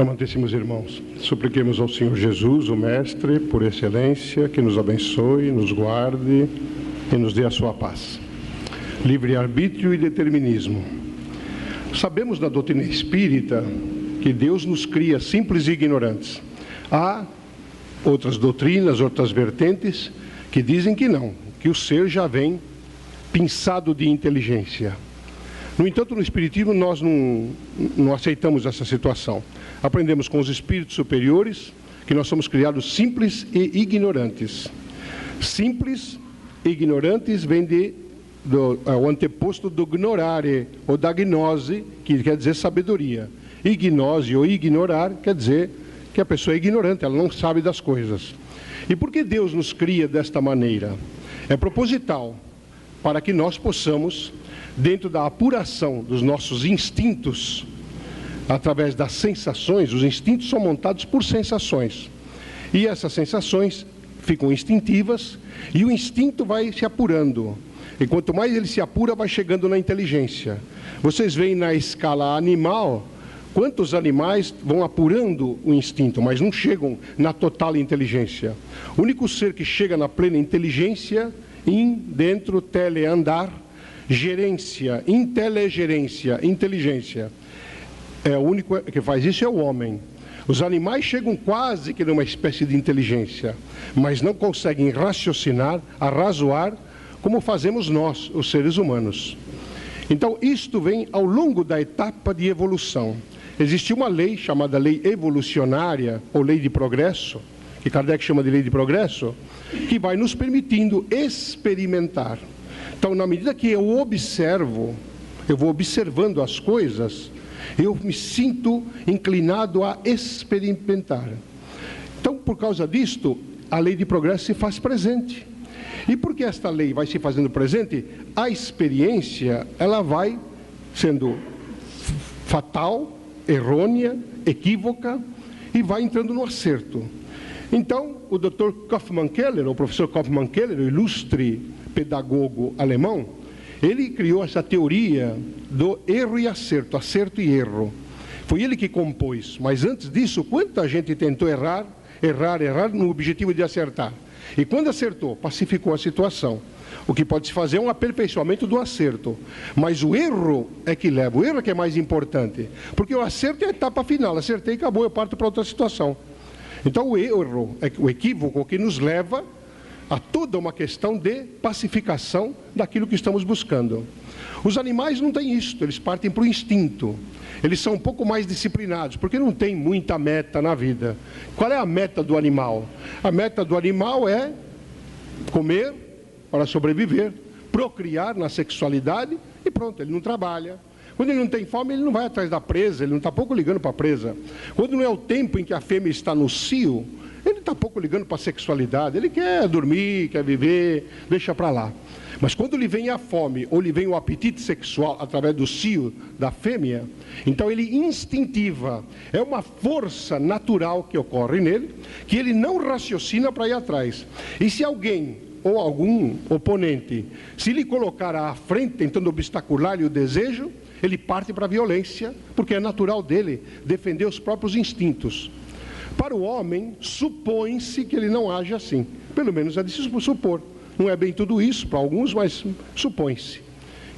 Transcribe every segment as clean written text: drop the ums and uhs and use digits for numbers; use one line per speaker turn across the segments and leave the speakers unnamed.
Amantíssimos irmãos, supliquemos ao Senhor Jesus, o Mestre, por excelência, que nos abençoe, nos guarde e nos dê a sua paz. Livre-arbítrio e determinismo. Sabemos da doutrina espírita que Deus nos cria simples e ignorantes. Há outras doutrinas, outras vertentes, que dizem que não, que o ser já vem pinçado de inteligência. No entanto, no Espiritismo nós não aceitamos essa situação. Aprendemos com os espíritos superiores que nós somos criados simples e ignorantes. Simples e ignorantes vem o anteposto do ignorare, ou da gnose, que quer dizer sabedoria. Ignose ou ignorar quer dizer que a pessoa é ignorante, ela não sabe das coisas. E por que Deus nos cria desta maneira? É proposital, para que nós possamos, dentro da apuração dos nossos instintos, através das sensações, os instintos são montados por sensações. E essas sensações ficam instintivas e o instinto vai se apurando. E quanto mais ele se apura, vai chegando na inteligência. Vocês veem na escala animal, quantos animais vão apurando o instinto, mas não chegam na total inteligência. O único ser que chega na plena inteligência, dentro, tele, andar, gerência, intelegerência, inteligência. O único que faz isso é o homem. Os animais chegam quase que numa espécie de inteligência, mas não conseguem raciocinar, arrazoar, como fazemos nós, os seres humanos. Então, isto vem ao longo da etapa de evolução. Existe uma lei chamada lei evolucionária, ou lei de progresso, que Kardec chama de lei de progresso, que vai nos permitindo experimentar. Então, na medida que eu observo, eu vou observando as coisas, eu me sinto inclinado a experimentar. Então, por causa disto, a lei de progresso se faz presente. E porque esta lei vai se fazendo presente, a experiência, ela vai sendo fatal, errônea, equívoca, e vai entrando no acerto. Então, o Dr. Kaufmann Keller, o professor Kaufmann Keller, o ilustre pedagogo alemão, ele criou essa teoria do erro e acerto, acerto e erro. Foi ele que compôs, mas antes disso, quanta gente tentou errar no objetivo de acertar. E quando acertou, pacificou a situação. O que pode se fazer é um aperfeiçoamento do acerto. Mas o erro é que leva, o erro é que é mais importante. Porque o acerto é a etapa final, acertei e acabou, eu parto para outra situação. Então o erro, é o equívoco que nos leva a toda uma questão de pacificação daquilo que estamos buscando. Os animais não têm isso, eles partem para o instinto. Eles são um pouco mais disciplinados, porque não tem muita meta na vida. Qual é a meta do animal? A meta do animal é comer para sobreviver, procriar na sexualidade e pronto, ele não trabalha. Quando ele não tem fome, ele não vai atrás da presa, ele não está pouco ligando para a presa. Quando não é o tempo em que a fêmea está no cio, ele está pouco ligando para a sexualidade, ele quer dormir, quer viver, deixa para lá. Mas quando lhe vem a fome, ou lhe vem o apetite sexual através do cio da fêmea, então ele instintiva, é uma força natural que ocorre nele, que ele não raciocina para ir atrás. E se alguém, ou algum oponente, se lhe colocar à frente, tentando obstacular-lhe o desejo, ele parte para a violência, porque é natural dele defender os próprios instintos. Para o homem, supõe-se que ele não age assim. Pelo menos é de se supor. Não é bem tudo isso para alguns, mas supõe-se.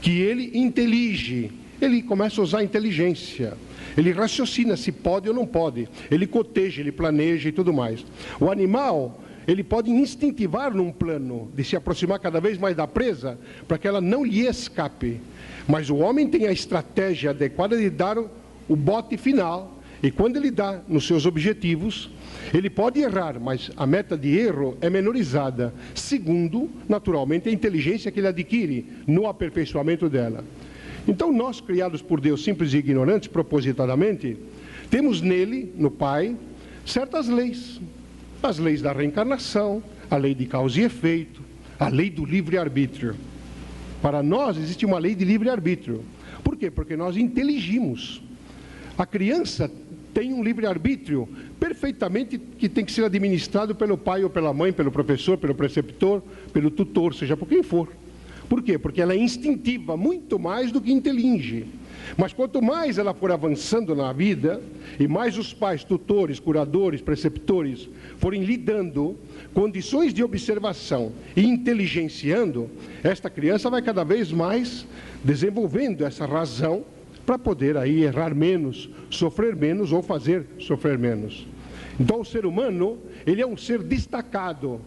Que ele intelige, ele começa a usar a inteligência. Ele raciocina se pode ou não pode. Ele coteja, ele planeja e tudo mais. O animal, ele pode instintivar num plano de se aproximar cada vez mais da presa, para que ela não lhe escape. Mas o homem tem a estratégia adequada de dar o bote final. E quando ele dá nos seus objetivos, ele pode errar, mas a meta de erro é menorizada, segundo, naturalmente, a inteligência que ele adquire no aperfeiçoamento dela. Então, nós, criados por Deus, simples e ignorantes, propositadamente, temos nele, no Pai, certas leis. As leis da reencarnação, a lei de causa e efeito, a lei do livre-arbítrio. Para nós, existe uma lei de livre-arbítrio. Por quê? Porque nós inteligimos. A criança tem um livre-arbítrio perfeitamente que tem que ser administrado pelo pai ou pela mãe, pelo professor, pelo preceptor, pelo tutor, seja por quem for. Por quê? Porque ela é instintiva, muito mais do que intelige. Mas quanto mais ela for avançando na vida, e mais os pais, tutores, curadores, preceptores, forem lhe dando condições de observação e inteligenciando, esta criança vai cada vez mais desenvolvendo essa razão para poder aí errar menos, sofrer menos ou fazer sofrer menos. Então o ser humano, ele é um ser destacado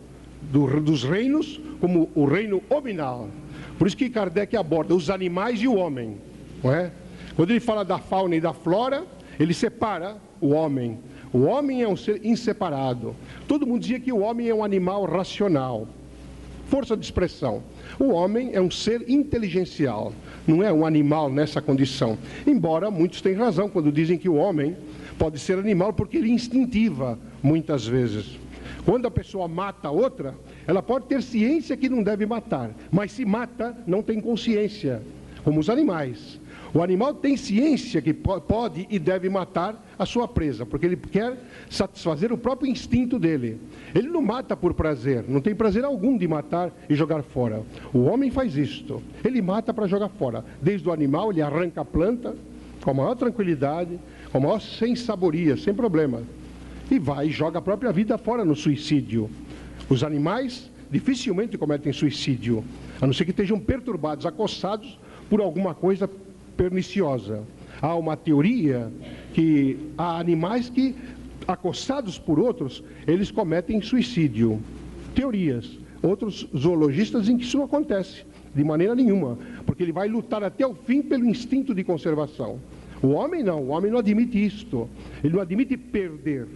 dos reinos como o reino hominal. Por isso que Kardec aborda os animais e o homem, não é? Quando ele fala da fauna e da flora, ele separa o homem. O homem é um ser inseparado. Todo mundo dizia que o homem é um animal racional. Força de expressão. O homem é um ser inteligencial, não é um animal nessa condição. Embora muitos tenham razão quando dizem que o homem pode ser animal porque ele é instintiva, muitas vezes. Quando a pessoa mata a outra, ela pode ter ciência que não deve matar, mas se mata, não tem consciência, como os animais. O animal tem ciência que pode e deve matar a sua presa, porque ele quer satisfazer o próprio instinto dele. Ele não mata por prazer, não tem prazer algum de matar e jogar fora. O homem faz isto, ele mata para jogar fora. Desde o animal, ele arranca a planta com a maior tranquilidade, com a maior sem-saboria, sem problema. E vai e joga a própria vida fora no suicídio. Os animais dificilmente cometem suicídio, a não ser que estejam perturbados, acossados por alguma coisa perniciosa. Há uma teoria que há animais que, acossados por outros, eles cometem suicídio. Teorias. Outros zoologistas dizem que isso não acontece de maneira nenhuma, porque ele vai lutar até o fim pelo instinto de conservação. O homem não admite isto. Ele não admite perder.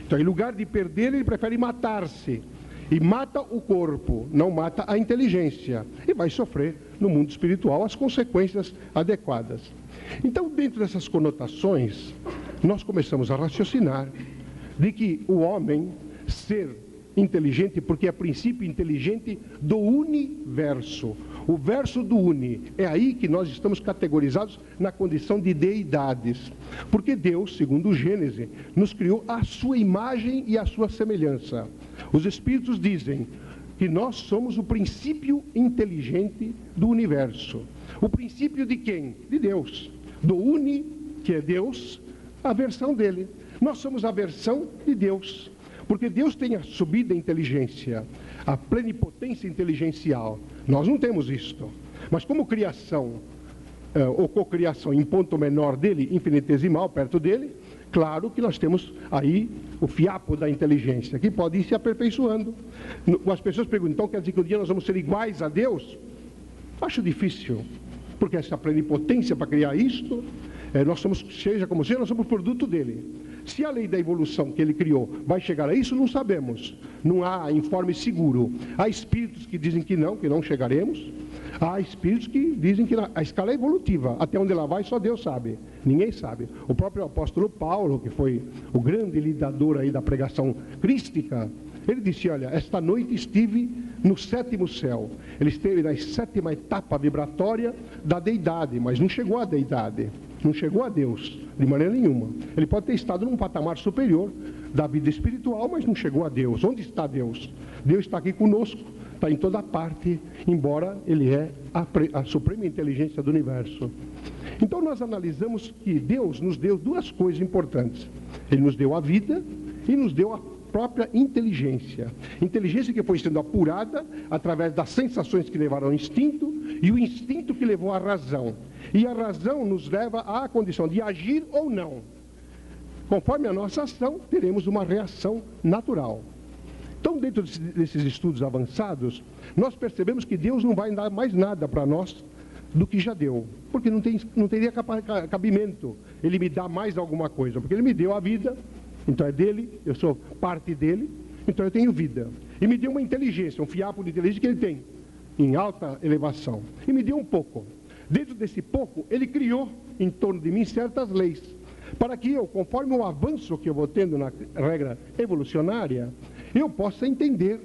Então, em lugar de perder, ele prefere matar-se. E mata o corpo, não mata a inteligência. E vai sofrer, no mundo espiritual, as consequências adequadas. Então, dentro dessas conotações, nós começamos a raciocinar de que o homem, ser inteligente, porque é princípio inteligente do universo. O verso do uni, é aí que nós estamos categorizados na condição de deidades. Porque Deus, segundo o Gênesis, nos criou à sua imagem e à sua semelhança. Os Espíritos dizem que nós somos o princípio inteligente do universo. O princípio de quem? De Deus. Do uni, que é Deus, a versão dele. Nós somos a versão de Deus. Porque Deus tem a subida inteligência, a plenipotência inteligencial. Nós não temos isto. Mas como criação, ou cocriação em ponto menor dele, infinitesimal, perto dele, claro que nós temos aí o fiapo da inteligência, que pode ir se aperfeiçoando. As pessoas perguntam, então quer dizer que um dia nós vamos ser iguais a Deus? Acho difícil, porque essa plenipotência para criar isto, nós somos, seja como seja, nós somos produto dele. Se a lei da evolução que ele criou vai chegar a isso, não sabemos. Não há informe seguro. Há espíritos que dizem que não chegaremos. Há espíritos que dizem que a escala é evolutiva. Até onde ela vai, só Deus sabe. Ninguém sabe. O próprio apóstolo Paulo, que foi o grande lidador aí da pregação crística, ele disse, olha, esta noite estive no 7º céu. Ele esteve na 7ª etapa vibratória da deidade, mas não chegou à deidade. Não chegou a Deus, de maneira nenhuma. Ele pode ter estado num patamar superior da vida espiritual, mas não chegou a Deus. Onde está Deus? Deus está aqui conosco, está em toda parte, embora Ele é a suprema inteligência do universo. Então nós analisamos que Deus nos deu duas coisas importantes. Ele nos deu a vida e nos deu a própria inteligência. Inteligência que foi sendo apurada através das sensações que levaram ao instinto e o instinto que levou à razão. E a razão nos leva à condição de agir ou não. Conforme a nossa ação, teremos uma reação natural. Então, dentro desses estudos avançados, nós percebemos que Deus não vai dar mais nada para nós do que já deu. Porque não teria cabimento Ele me dar mais alguma coisa. Porque Ele me deu a vida, então é dele, eu sou parte dele, então eu tenho vida. E me deu uma inteligência, um fiapo de inteligência que Ele tem, em alta elevação. E me deu um pouco. Dentro desse pouco, Ele criou em torno de mim certas leis, para que eu, conforme o avanço que eu vou tendo na regra evolucionária, eu possa entender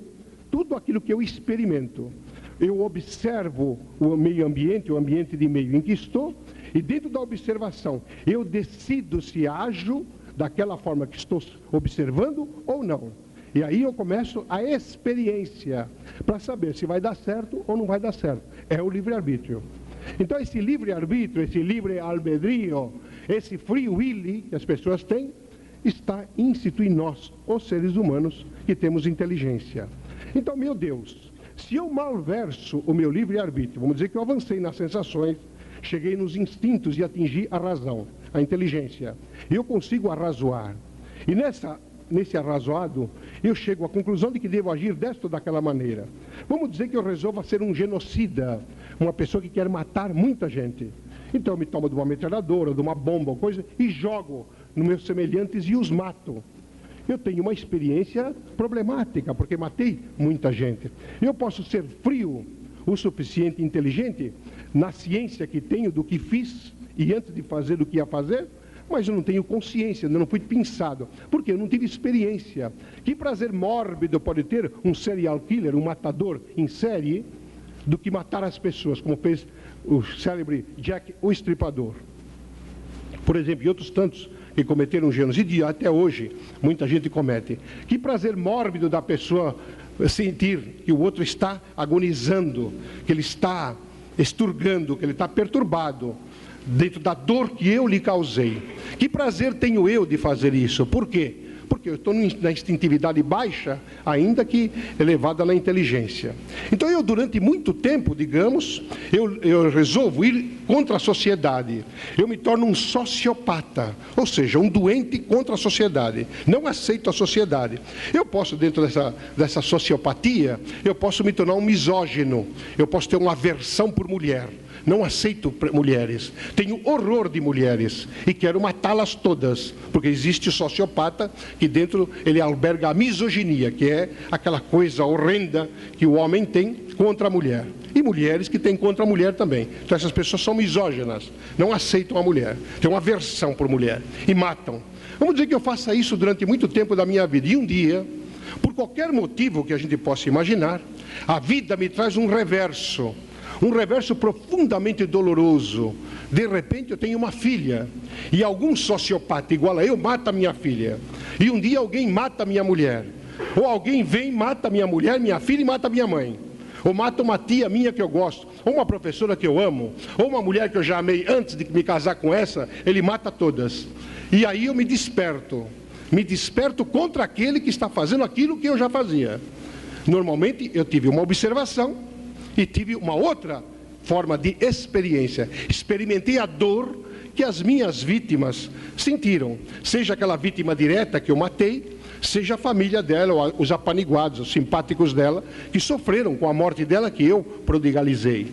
tudo aquilo que eu experimento. Eu observo o meio ambiente, o ambiente de meio em que estou, e dentro da observação, eu decido se ajo daquela forma que estou observando ou não. E aí eu começo a experiência, para saber se vai dar certo ou não vai dar certo. é o livre-arbítrio. Então, esse livre-arbítrio, esse livre-albedrío, esse free will que as pessoas têm, está íncito em nós, os seres humanos, que temos inteligência. Então, meu Deus, se eu malverso o meu livre-arbítrio, vamos dizer que eu avancei nas sensações, cheguei nos instintos e atingi a razão, a inteligência, eu consigo arrazoar. E nesse arrazoado, eu chego à conclusão de que devo agir desta ou daquela maneira. Vamos dizer que eu resolva ser um genocida, uma pessoa que quer matar muita gente. Então eu me tomo de uma metralhadora, de uma bomba, coisa, e jogo nos meus semelhantes e os mato. Eu tenho uma experiência problemática, porque matei muita gente. Eu posso ser frio o suficiente inteligente na ciência que tenho do que fiz e antes de fazer do que ia fazer, mas eu não tenho consciência, eu não fui pensado, porque eu não tive experiência. Que prazer mórbido pode ter um serial killer, um matador em série, do que matar as pessoas, como fez o célebre Jack o Estripador. Por exemplo, e outros tantos que cometeram genocídio, até hoje muita gente comete. Que prazer mórbido da pessoa sentir que o outro está agonizando, que ele está exturgando, que ele está perturbado dentro da dor que eu lhe causei. Que prazer tenho eu de fazer isso? Por quê? Porque eu estou na instintividade baixa, ainda que elevada na inteligência. Então eu, durante muito tempo, digamos, eu resolvo ir contra a sociedade. Eu me torno um sociopata, ou seja, um doente contra a sociedade. Não aceito a sociedade. Eu posso, dentro dessa sociopatia, eu posso me tornar um misógino. Eu posso ter uma aversão por mulher. Não aceito mulheres, tenho horror de mulheres e quero matá-las todas, porque existe o sociopata que dentro ele alberga a misoginia, que é aquela coisa horrenda que o homem tem contra a mulher, e mulheres que têm contra a mulher também. Então essas pessoas são misóginas, não aceitam a mulher, têm uma aversão por mulher e matam. Vamos dizer que eu faça isso durante muito tempo da minha vida, e um dia, por qualquer motivo que a gente possa imaginar, a vida me traz um reverso profundamente doloroso. De repente eu tenho uma filha, e algum sociopata igual a eu mata minha filha, e um dia alguém mata minha mulher, ou alguém vem, mata minha mulher, minha filha e mata minha mãe, ou mata uma tia minha que eu gosto, ou uma professora que eu amo, ou uma mulher que eu já amei antes de me casar com essa, ele mata todas. E aí eu me desperto contra aquele que está fazendo aquilo que eu já fazia. Normalmente eu tive uma observação e tive uma outra forma de experiência. Experimentei a dor que as minhas vítimas sentiram. Seja aquela vítima direta que eu matei, seja a família dela, ou os apaniguados, os simpáticos dela, que sofreram com a morte dela que eu prodigalizei.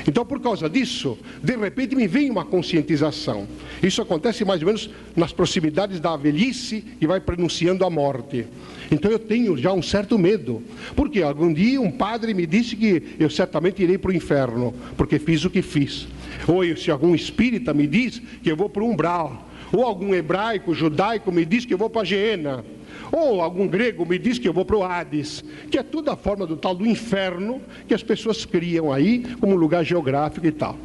Então, por causa disso, de repente me vem uma conscientização. Isso acontece mais ou menos nas proximidades da velhice que vai prenunciando a morte. Então eu tenho já um certo medo, porque algum dia um padre me disse que eu certamente irei para o inferno, porque fiz o que fiz. Ou se algum espírita me diz que eu vou para o umbral, ou algum hebraico, judaico me diz que eu vou para a Geena, ou algum grego me diz que eu vou para o Hades, que é tudo a forma do tal do inferno que as pessoas criam aí como lugar geográfico e tal.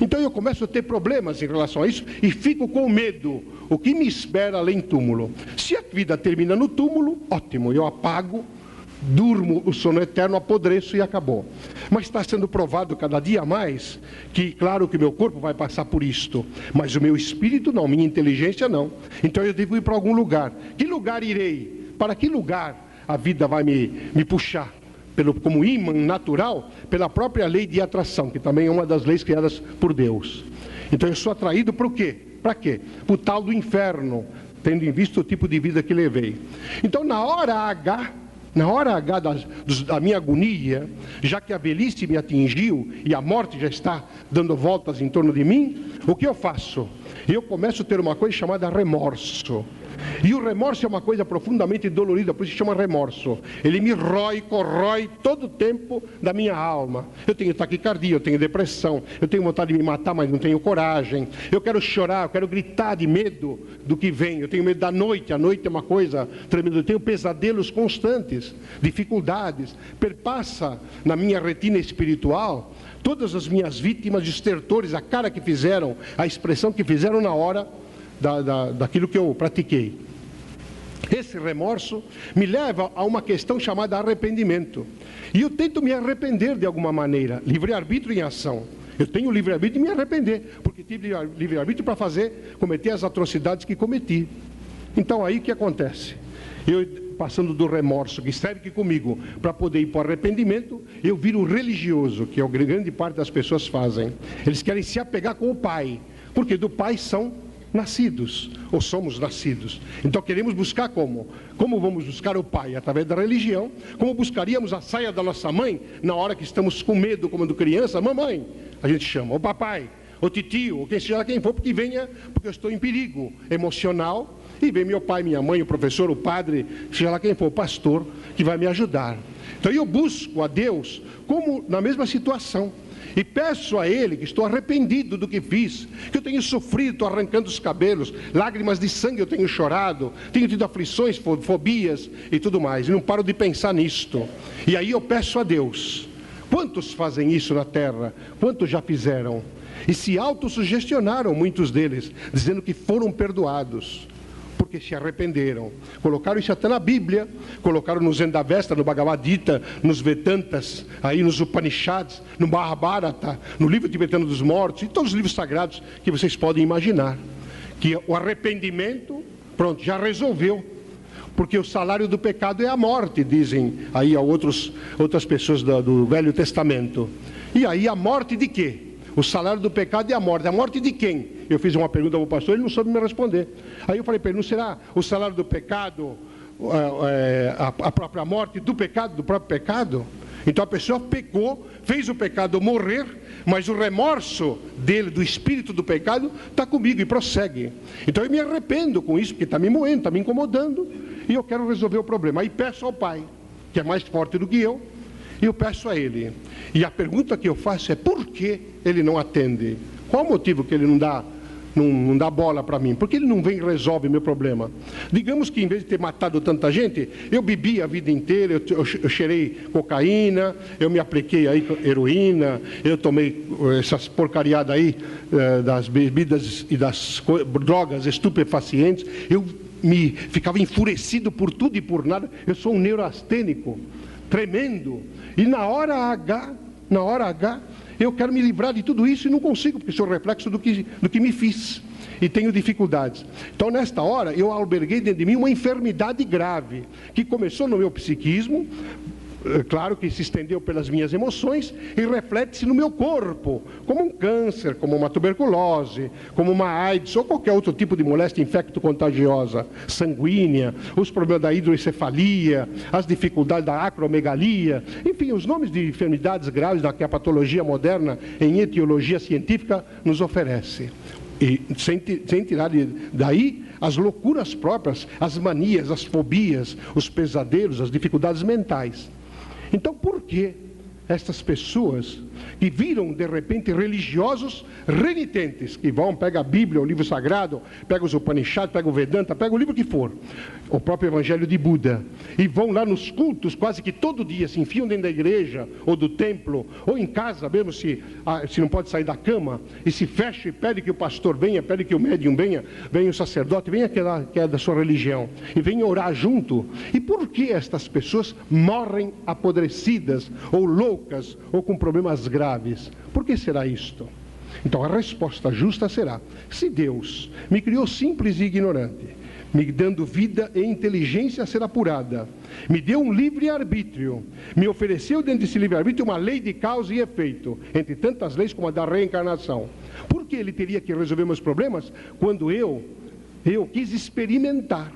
Então eu começo a ter problemas em relação a isso e fico com medo. O que me espera além do túmulo? Se a vida termina no túmulo, ótimo, eu apago, durmo o sono eterno, apodreço e acabou. Mas está sendo provado cada dia mais que, claro que meu corpo vai passar por isto, mas o meu espírito não, minha inteligência não. Então eu devo ir para algum lugar. Que lugar irei? Para que lugar a vida vai me puxar? Como imã natural, pela própria lei de atração, que também é uma das leis criadas por Deus. Então eu sou atraído para o quê? Para quê? Para o tal do inferno, tendo em vista o tipo de vida que levei. Então na hora H da minha agonia, já que a velhice me atingiu e a morte já está dando voltas em torno de mim, o que eu faço? Eu começo a ter uma coisa chamada remorso. E o remorso é uma coisa profundamente dolorida, por isso se chama remorso. Ele me corrói todo o tempo da minha alma. Eu tenho taquicardia, eu tenho depressão, eu tenho vontade de me matar, mas não tenho coragem. Eu quero chorar, eu quero gritar de medo do que vem. Eu tenho medo da noite, a noite é uma coisa tremenda. Eu tenho pesadelos constantes, dificuldades. Perpassa na minha retina espiritual todas as minhas vítimas de estertores, a cara que fizeram, a expressão que fizeram na hora daquilo que eu pratiquei. Esse remorso me leva a uma questão chamada arrependimento. E eu tento me arrepender de alguma maneira, livre-arbítrio em ação. Eu tenho livre-arbítrio de me arrepender, porque tive livre-arbítrio para cometer as atrocidades que cometi. Então aí o que acontece? Eu, passando do remorso, que serve aqui comigo, para poder ir para o arrependimento, eu viro religioso, que é o que grande parte das pessoas fazem. Eles querem se apegar com o pai, porque do pai são nascidos, ou somos nascidos. Então queremos buscar como? Como vamos buscar o pai? Através da religião. Como buscaríamos a saia da nossa mãe, na hora que estamos com medo, como criança? Mamãe, a gente chama, ou papai, ou titio, ou quem seja quem for, porque venha, porque eu estou em perigo emocional, e vem meu pai, minha mãe, o professor, o padre, seja lá quem for, o pastor, que vai me ajudar. Então eu busco a Deus como na mesma situação, e peço a Ele, que estou arrependido do que fiz, que eu tenho sofrido, estou arrancando os cabelos, lágrimas de sangue eu tenho chorado, tenho tido aflições, fobias e tudo mais, e não paro de pensar nisto. E aí eu peço a Deus. Quantos fazem isso na terra? Quantos já fizeram? E se autossugestionaram, muitos deles, dizendo que foram perdoados, porque se arrependeram. Colocaram isso até na Bíblia, colocaram no Zendavesta, no Bhagavad Gita, nos Vedantas, aí nos Upanishads, no Mahabharata, no livro tibetano dos mortos, e todos os livros sagrados que vocês podem imaginar. Que o arrependimento, pronto, já resolveu. Porque o salário do pecado é a morte, dizem aí a outras pessoas do Velho Testamento. E aí a morte de quê? O salário do pecado é a morte. A morte de quem? Eu fiz uma pergunta ao pastor, ele não soube me responder. Aí eu falei para ele, não será o salário do pecado a própria morte do pecado, do próprio pecado? Então a pessoa pecou, fez o pecado morrer, mas o remorso dele, do espírito do pecado, está comigo e prossegue. Então eu me arrependo com isso, porque está me moendo, está me incomodando, e eu quero resolver o problema. Aí peço ao Pai, que é mais forte do que eu, e eu peço a Ele. E a pergunta que eu faço é, por que Ele não atende? Qual o motivo que Ele não dá bola para mim? Por que Ele não vem e resolve meu problema? Digamos que em vez de ter matado tanta gente, eu bebi a vida inteira, eu cheirei cocaína, eu me apliquei aí com heroína, eu tomei essas porcariadas aí das bebidas e das drogas estupefacientes, eu ficava enfurecido por tudo e por nada, eu sou um neurastênico tremendo, e na hora H, eu quero me livrar de tudo isso e não consigo, porque sou reflexo do que me fiz, e tenho dificuldades. Então nesta hora, eu alberguei dentro de mim uma enfermidade grave, que começou no meu psiquismo, claro que se estendeu pelas minhas emoções, e reflete-se no meu corpo, como um câncer, como uma tuberculose, como uma AIDS, ou qualquer outro tipo de moléstia infecto-contagiosa, sanguínea, os problemas da hidrocefalia, as dificuldades da acromegalia, enfim, os nomes de enfermidades graves que a patologia moderna, em etiologia científica, nos oferece. E sem tirar daí as loucuras próprias, as manias, as fobias, os pesadelos, as dificuldades mentais. Então, por que estas pessoas que viram, de repente, religiosos renitentes, que vão, pega a Bíblia, o livro sagrado, pega os Upanishads, pega o Vedanta, pega o livro que for, o próprio Evangelho de Buda, e vão lá nos cultos, quase que todo dia, se enfiam dentro da igreja, ou do templo, ou em casa, mesmo se não pode sair da cama, e se fecha e pede que o pastor venha, pede que o médium venha o sacerdote, venha que é da sua religião, e venha orar junto. E por que estas pessoas morrem apodrecidas, ou loucas, ou com problemas graves? Por que será isto? Então a resposta justa será: se Deus me criou simples e ignorante, me dando vida e inteligência a ser apurada, me deu um livre-arbítrio, me ofereceu dentro desse livre-arbítrio uma lei de causa e efeito, entre tantas leis como a da reencarnação, por que Ele teria que resolver meus problemas quando eu quis experimentar?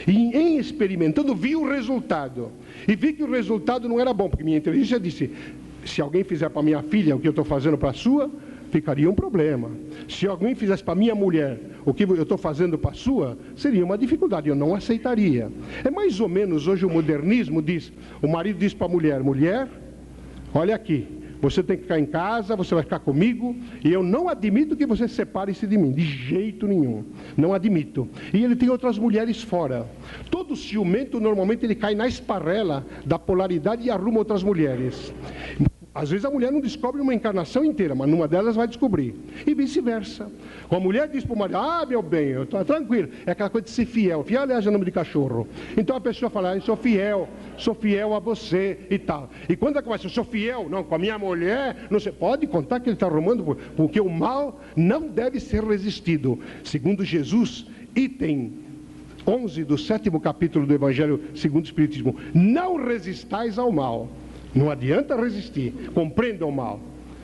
E em experimentando vi o resultado, e vi que o resultado não era bom, porque minha inteligência disse: se alguém fizer para minha filha o que eu estou fazendo para a sua, ficaria um problema. Se alguém fizesse para minha mulher o que eu estou fazendo para a sua, seria uma dificuldade, eu não aceitaria. É mais ou menos, hoje o modernismo diz, o marido diz para a mulher: mulher, olha aqui, você tem que ficar em casa, você vai ficar comigo, e eu não admito que você separe-se de mim, de jeito nenhum, não admito. E ele tem outras mulheres fora. Todo ciumento, normalmente, ele cai na esparrela da polaridade e arruma outras mulheres. Às vezes a mulher não descobre uma encarnação inteira, mas numa delas vai descobrir. E vice-versa. Quando a mulher diz para o marido, meu bem, eu estou tranquilo. É aquela coisa de ser fiel. Fiel, aliás, é nome de cachorro. Então a pessoa fala, eu sou fiel a você e tal. E quando ela começa, eu sou fiel, não, com a minha mulher, não sei, pode contar que ele está arrumando, porque o mal não deve ser resistido. Segundo Jesus, item 11 do 7º capítulo do Evangelho segundo o Espiritismo, não resistais ao mal. Não adianta resistir, compreenda o mal.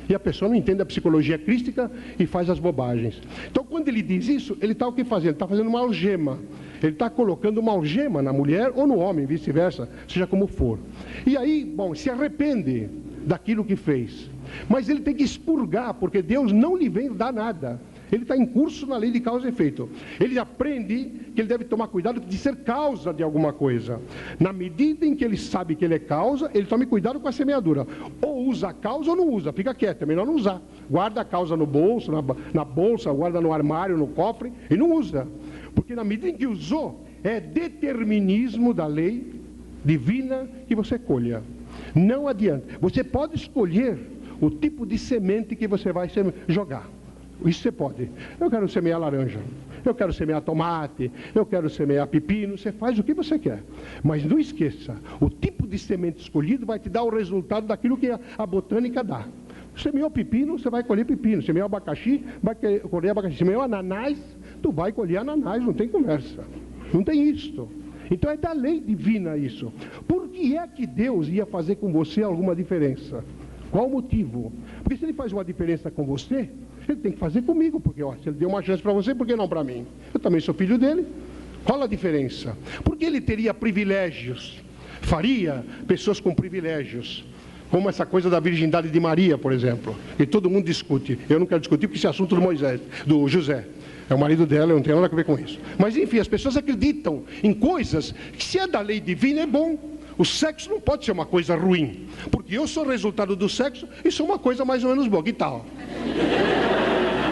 E a pessoa não entende a psicologia crística e faz as bobagens. Então, quando ele diz isso, ele está o que fazendo? Ele está fazendo uma algema. Ele está colocando uma algema na mulher ou no homem, vice-versa, seja como for. E aí, bom, se arrepende daquilo que fez. Mas ele tem que expurgar, porque Deus não lhe vem dar nada. Ele está em curso na lei de causa e efeito. Ele aprende que ele deve tomar cuidado de ser causa de alguma coisa. Na medida em que ele sabe que ele é causa, ele tome cuidado com a semeadura. Ou usa a causa ou não usa. Fica quieto, é melhor não usar. Guarda a causa no bolso, na bolsa, guarda no armário, no cofre, e não usa. Porque na medida em que usou, é determinismo da lei divina que você colha. Não adianta. Você pode escolher o tipo de semente que você vai jogar. Isso você pode. Eu quero semear laranja, eu quero semear tomate, eu quero semear pepino. Você faz o que você quer. Mas não esqueça, o tipo de semente escolhido vai te dar o resultado daquilo que a botânica dá. Semeou pepino, você vai colher pepino. Semeou abacaxi, vai colher abacaxi. Semeou ananás, tu vai colher ananás. Não tem conversa. Não tem isto. Então é da lei divina isso. Por que é que Deus ia fazer com você alguma diferença? Qual o motivo? Porque se ele faz uma diferença com você, ele tem que fazer comigo, porque se ele deu uma chance para você, por que não para mim? Eu também sou filho dele. Qual a diferença? Porque ele teria privilégios, faria pessoas com privilégios, como essa coisa da virgindade de Maria, por exemplo, que todo mundo discute. Eu não quero discutir porque esse assunto do José. É o marido dela, eu não tenho nada a ver com isso. Mas enfim, as pessoas acreditam em coisas que, se é da lei divina, é bom. O sexo não pode ser uma coisa ruim, porque eu sou resultado do sexo e sou uma coisa mais ou menos boa. Que tal?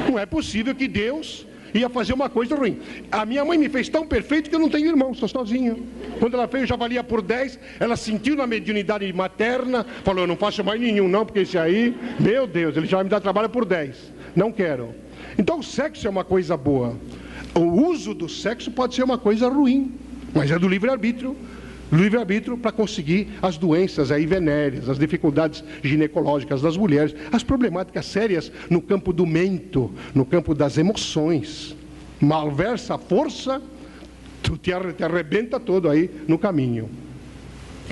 Não é possível que Deus ia fazer uma coisa ruim. A minha mãe me fez tão perfeito que eu não tenho irmão, sou sozinho. Quando ela fez, eu já valia por 10. Ela sentiu na mediunidade materna, falou, eu não faço mais nenhum não, porque esse aí, meu Deus, ele já vai me dar trabalho por 10. Não quero. Então o sexo é uma coisa boa. O uso do sexo pode ser uma coisa ruim, mas é do livre-arbítrio. Livre-arbítrio para conseguir as doenças aí venéreas, as dificuldades ginecológicas das mulheres, as problemáticas sérias no campo do mento, no campo das emoções. Malversa a força, tu te arrebenta todo aí no caminho.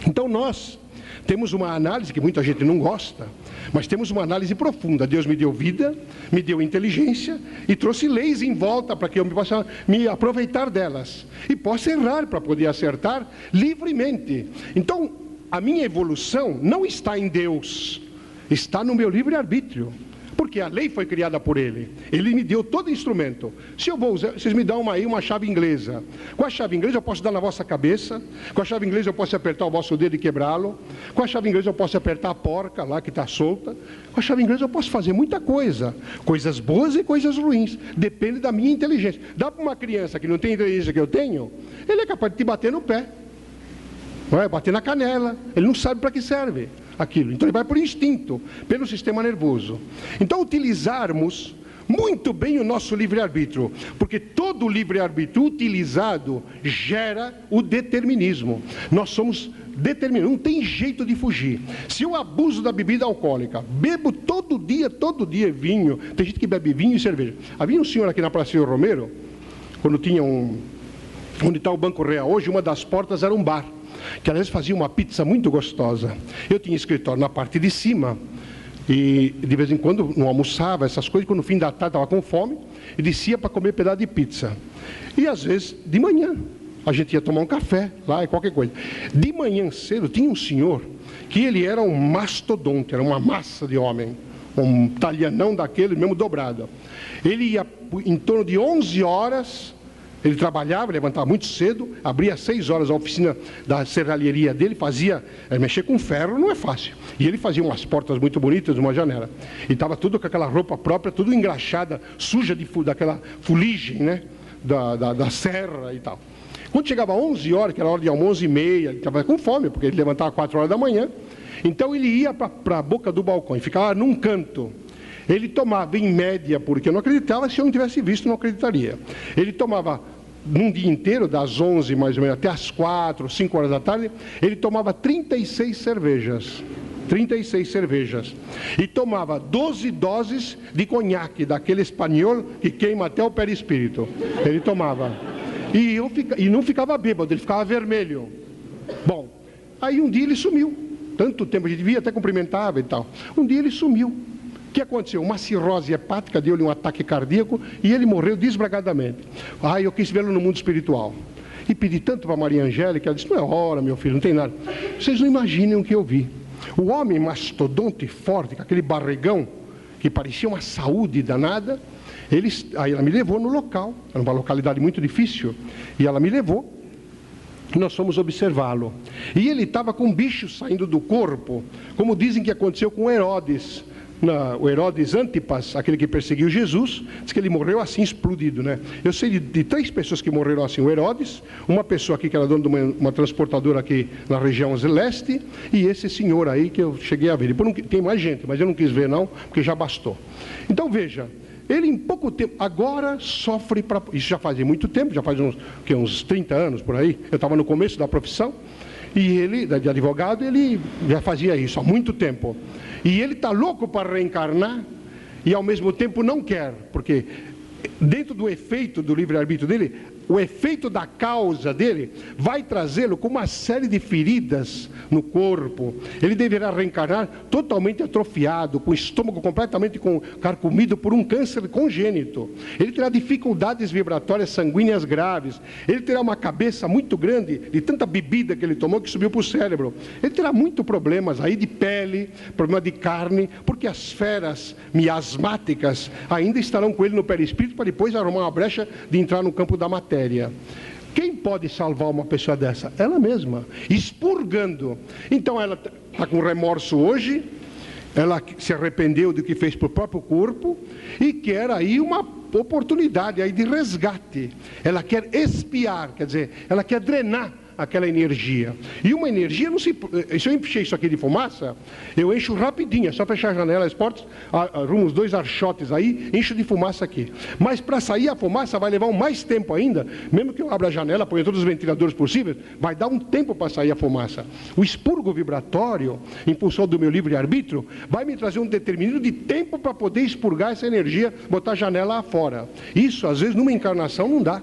Então nós temos uma análise que muita gente não gosta, mas temos uma análise profunda. Deus me deu vida, me deu inteligência e trouxe leis em volta para que eu possa me aproveitar delas. E possa errar para poder acertar livremente. Então, a minha evolução não está em Deus, está no meu livre-arbítrio. Porque a lei foi criada por Ele. Ele me deu todo instrumento. Se eu vou usar, vocês me dão uma chave inglesa. Com a chave inglesa eu posso dar na vossa cabeça. Com a chave inglesa eu posso apertar o vosso dedo e quebrá-lo. Com a chave inglesa eu posso apertar a porca lá que está solta. Com a chave inglesa eu posso fazer muita coisa. Coisas boas e coisas ruins. Depende da minha inteligência. Dá para uma criança que não tem a inteligência que eu tenho, ele é capaz de te bater no pé. Vai bater na canela. Ele não sabe para que serve aquilo. Então ele vai por instinto, pelo sistema nervoso. Então utilizarmos muito bem o nosso livre-arbítrio, porque todo livre-arbítrio utilizado gera o determinismo. Nós somos determinados, não tem jeito de fugir. Se eu abuso da bebida alcoólica, bebo todo dia vinho, tem gente que bebe vinho e cerveja. Havia um senhor aqui na Praça Romero, quando tinha onde está o Banco Real hoje, uma das portas era um bar, que às vezes fazia uma pizza muito gostosa. Eu tinha escritório na parte de cima, e de vez em quando não almoçava, essas coisas, quando no fim da tarde estava com fome, e descia para comer pedaço de pizza. E às vezes, de manhã, a gente ia tomar um café lá, e qualquer coisa. De manhã cedo, tinha um senhor, que ele era um mastodonte, era uma massa de homem, um talhanão daquele, mesmo dobrado. Ele ia em torno de 11 horas... Ele trabalhava, levantava muito cedo, abria às 6 horas a oficina da serralheria dele, mexer com ferro não é fácil. E ele fazia umas portas muito bonitas, uma janela. E estava tudo com aquela roupa própria, tudo engraxada, suja daquela fuligem, né? Da serra e tal. Quando chegava às 11 horas, que era hora de almoço, 11h30, ele estava com fome, porque ele levantava às 4 horas da manhã, Então ele ia para a boca do balcão e ficava num canto. Ele tomava em média, porque eu não acreditava, se eu não tivesse visto, não acreditaria. Ele tomava, num dia inteiro, das 11 mais ou menos até as 4, 5 horas da tarde, ele tomava 36 cervejas. 36 cervejas. E tomava 12 doses de conhaque, daquele espanhol que queima até o perispírito. Ele tomava. E não ficava bêbado, ele ficava vermelho. Bom, aí um dia ele sumiu. Tanto tempo a gente via, até cumprimentava e tal. Um dia ele sumiu. O que aconteceu? Uma cirrose hepática, deu-lhe um ataque cardíaco e ele morreu desbragadamente. Eu quis vê-lo no mundo espiritual. E pedi tanto para Maria Angélica, ela disse, não é hora, meu filho, não tem nada. Vocês não imaginam o que eu vi. O homem mastodonte forte, com aquele barrigão, que parecia uma saúde danada, aí ela me levou no local, era uma localidade muito difícil, e ela me levou, nós fomos observá-lo. E ele estava com bichos saindo do corpo, como dizem que aconteceu com Herodes. O Herodes Antipas, aquele que perseguiu Jesus, diz que ele morreu assim, explodido, né? Eu sei de 3 pessoas que morreram assim: o Herodes, uma pessoa aqui que era dona de uma transportadora aqui na região leste, e esse senhor aí que eu cheguei a ver. Depois tem mais gente, mas eu não quis ver não, porque já bastou. Então veja, ele em pouco tempo, agora sofre, isso já faz muito tempo, já faz uns 30 anos por aí, eu estava no começo da profissão, e ele, de advogado, ele já fazia isso há muito tempo. E ele está louco para reencarnar e ao mesmo tempo não quer, porque dentro do efeito do livre-arbítrio dele, o efeito da causa dele vai trazê-lo com uma série de feridas no corpo. Ele deverá reencarnar totalmente atrofiado, com o estômago completamente carcomido por um câncer congênito. Ele terá dificuldades vibratórias sanguíneas graves. Ele terá uma cabeça muito grande de tanta bebida que ele tomou que subiu para o cérebro. Ele terá muitos problemas aí de pele, problema de carne, porque as feras miasmáticas ainda estarão com ele no perispírito para depois arrumar uma brecha de entrar no campo da matéria. Quem pode salvar uma pessoa dessa? Ela mesma, expurgando. Então ela está com remorso hoje, ela se arrependeu do que fez para o próprio corpo e quer aí uma oportunidade aí de resgate. Ela quer expiar, quer dizer, ela quer drenar aquela energia. E uma energia não se... Se eu encher isso aqui de fumaça, eu encho rapidinho, é só fechar a janela, as portas, arrumo os 2 archotes aí, encho de fumaça aqui. Mas para sair a fumaça vai levar mais tempo ainda, mesmo que eu abra a janela, ponha todos os ventiladores possíveis, vai dar um tempo para sair a fumaça. O expurgo vibratório, em função do meu livre-arbítrio, vai me trazer um determinado de tempo para poder expurgar essa energia, botar a janela afora. Isso, às vezes, numa encarnação não dá,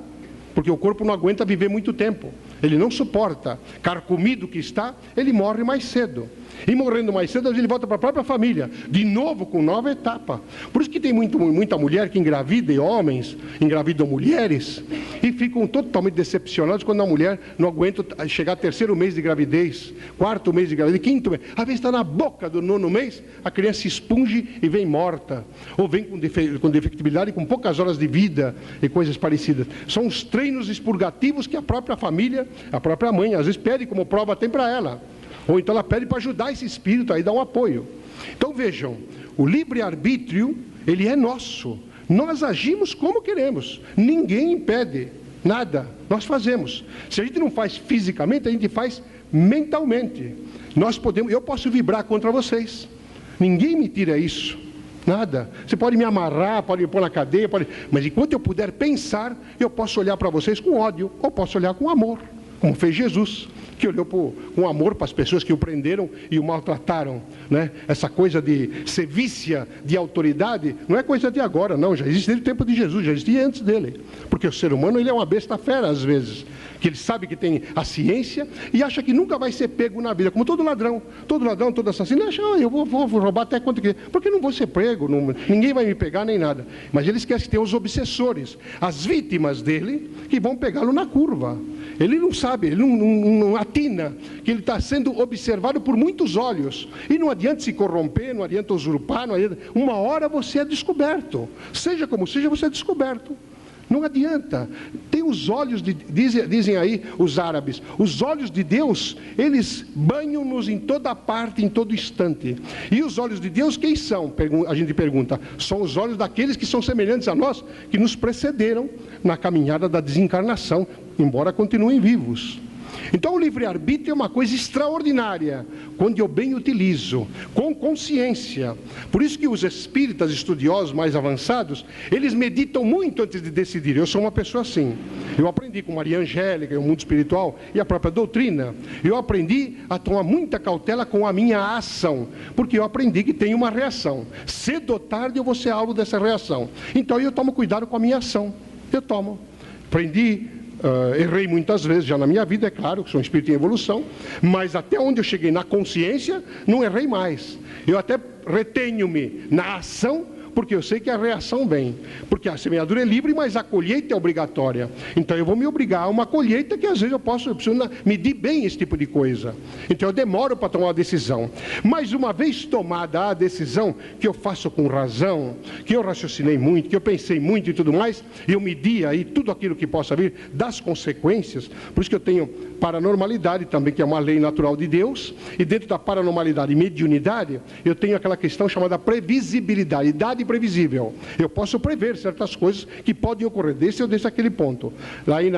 porque o corpo não aguenta viver muito tempo. Ele não suporta. Carcomido que está, ele morre mais cedo. E morrendo mais cedo, ele volta para a própria família, de novo com nova etapa. Por isso que tem muita mulher que engravida, e homens engravidam mulheres, e ficam totalmente decepcionados quando a mulher não aguenta chegar ao 3º mês de gravidez, 4º mês de gravidez, 5º mês. Às vezes está na boca do 9º mês, a criança se expunge e vem morta. Ou vem com defectibilidade, com poucas horas de vida e coisas parecidas. São os treinos expurgativos que a própria família, a própria mãe, às vezes pede como prova, tem para ela. Ou então ela pede para ajudar esse espírito aí, dar um apoio. Então vejam, o livre-arbítrio, ele é nosso. Nós agimos como queremos. Ninguém impede nada. Nós fazemos. Se a gente não faz fisicamente, a gente faz mentalmente. Eu posso vibrar contra vocês. Ninguém me tira isso. Nada. Você pode me amarrar, pode me pôr na cadeia, mas enquanto eu puder pensar, eu posso olhar para vocês com ódio, ou posso olhar com amor, como fez Jesus, que olhou com amor para as pessoas que o prenderam e o maltrataram, né? Essa coisa de sevícia, de autoridade, não é coisa de agora, não, já existe desde o tempo de Jesus, já existia antes dele, porque o ser humano, ele é uma besta fera às vezes, que ele sabe que tem a ciência e acha que nunca vai ser pego na vida, como todo ladrão, todo assassino, acha, eu vou roubar até quanto que, porque não vou ser pego, ninguém vai me pegar nem nada, mas ele esquece que tem os obsessores, as vítimas dele, que vão pegá-lo na curva. Ele não sabe, ele não atina que ele está sendo observado por muitos olhos. E não adianta se corromper, não adianta usurpar, não adianta. Uma hora você é descoberto. Seja como seja, você é descoberto. Não adianta. Tem os olhos, dizem aí os árabes, os olhos de Deus, eles banham-nos em toda parte, em todo instante. E os olhos de Deus, quem são? A gente pergunta. São os olhos daqueles que são semelhantes a nós, que nos precederam na caminhada da desencarnação, embora continuem vivos. Então o livre-arbítrio é uma coisa extraordinária, quando eu bem utilizo, com consciência. Por isso que os espíritas estudiosos mais avançados, eles meditam muito antes de decidir. Eu sou uma pessoa assim. Eu aprendi com Maria Angélica, e o mundo espiritual, e a própria doutrina. Eu aprendi a tomar muita cautela com a minha ação, porque eu aprendi que tem uma reação. Cedo ou tarde eu vou ser alvo dessa reação. Então eu tomo cuidado com a minha ação. Eu tomo. Aprendi... errei muitas vezes já na minha vida, é claro, que sou um espírito em evolução, mas até onde eu cheguei na consciência, não errei mais. Eu até retenho-me na ação, porque eu sei que a reação vem. Porque a semeadura é livre, mas a colheita é obrigatória. Então eu vou me obrigar a uma colheita que às vezes eu preciso medir bem esse tipo de coisa. Então eu demoro para tomar uma decisão. Mas uma vez tomada a decisão, que eu faço com razão, que eu raciocinei muito, que eu pensei muito e tudo mais, eu medi aí tudo aquilo que possa vir das consequências. Por isso que eu tenho paranormalidade também, que é uma lei natural de Deus. E dentro da paranormalidade e mediunidade, eu tenho aquela questão chamada previsibilidade, idade previsível. Eu posso prever certas coisas que podem ocorrer desse ou desse aquele ponto. Lá aí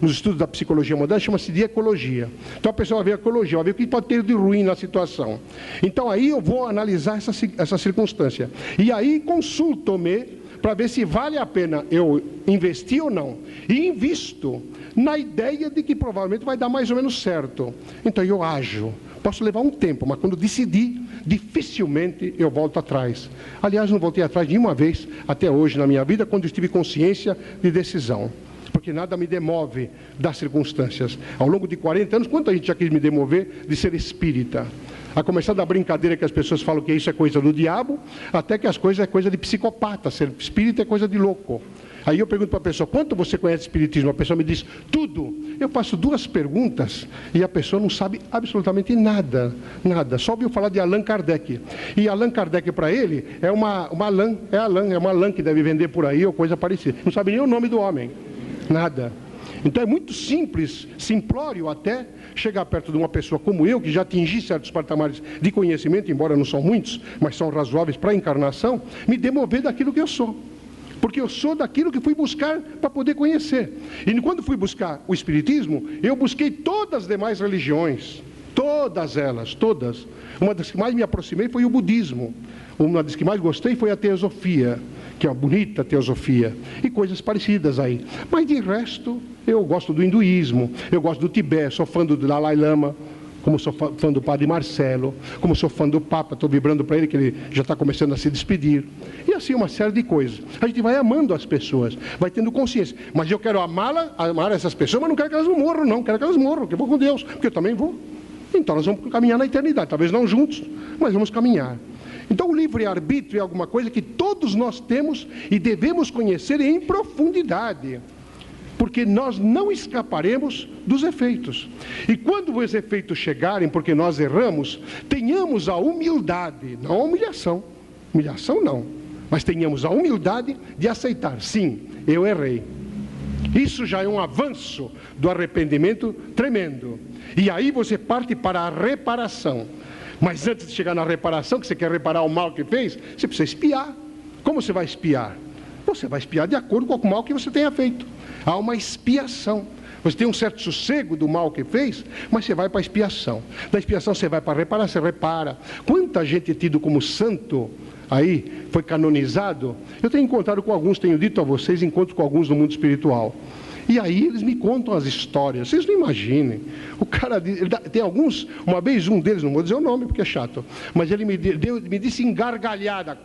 nos estudos da psicologia moderna chama-se de ecologia. Então a pessoa vai ver a ecologia, vai ver o que pode ter de ruim na situação. Então aí eu vou analisar essa circunstância. E aí consulto-me para ver se vale a pena eu investir ou não. E invisto na ideia de que provavelmente vai dar mais ou menos certo. Então eu ajo. Posso levar um tempo, mas quando decidir, dificilmente eu volto atrás. Aliás, não voltei atrás nenhuma vez até hoje na minha vida, quando eu tive consciência de decisão. Porque nada me demove das circunstâncias. Ao longo de 40 anos, quanta gente já quis me demover de ser espírita? A começar da brincadeira que as pessoas falam que isso é coisa do diabo, até que as coisas é coisa de psicopata, ser espírita é coisa de louco. Aí eu pergunto para a pessoa, quanto você conhece espiritismo? A pessoa me diz, tudo. Eu faço 2 perguntas e a pessoa não sabe absolutamente nada, nada. Só ouviu falar de Allan Kardec. E Allan Kardec para ele é uma lã que deve vender por aí ou coisa parecida. Não sabe nem o nome do homem, nada. Então é muito simples, simplório até, chegar perto de uma pessoa como eu, que já atingi certos patamares de conhecimento, embora não são muitos, mas são razoáveis para a encarnação, me demover daquilo que eu sou. Porque eu sou daquilo que fui buscar para poder conhecer. E quando fui buscar o Espiritismo, eu busquei todas as demais religiões. Todas elas, todas. Uma das que mais me aproximei foi o budismo. Uma das que mais gostei foi a teosofia, que é uma bonita teosofia. E coisas parecidas aí. Mas de resto, eu gosto do hinduísmo, eu gosto do Tibete, sou fã do Dalai Lama, como sou fã do Padre Marcelo, como sou fã do Papa, estou vibrando para ele, que ele já está começando a se despedir. E assim uma série de coisas. A gente vai amando as pessoas, vai tendo consciência. Mas eu quero amar essas pessoas, mas não quero que elas não morram, não. Quero que elas morram, que eu vou com Deus, porque eu também vou. Então nós vamos caminhar na eternidade, talvez não juntos, mas vamos caminhar. Então o livre-arbítrio é alguma coisa que todos nós temos e devemos conhecer em profundidade. Porque nós não escaparemos dos efeitos. E quando os efeitos chegarem, porque nós erramos, tenhamos a humildade, não a humilhação. Humilhação não. Mas tenhamos a humildade de aceitar, sim, eu errei. Isso já é um avanço do arrependimento tremendo. E aí você parte para a reparação. Mas antes de chegar na reparação, que você quer reparar o mal que fez, você precisa espiar. Como você vai espiar? Você vai espiar de acordo com o mal que você tenha feito. Há uma expiação. Você tem um certo sossego do mal que fez, mas você vai para a expiação. Da expiação você vai para reparar, você repara. Quanta gente é tido como santo aí, foi canonizado. Eu tenho encontrado com alguns, tenho dito a vocês, encontro com alguns no mundo espiritual. E aí eles me contam as histórias, vocês não imaginem. O cara, tem alguns, uma vez um deles, não vou dizer o nome porque é chato, mas ele me disse engargalhada.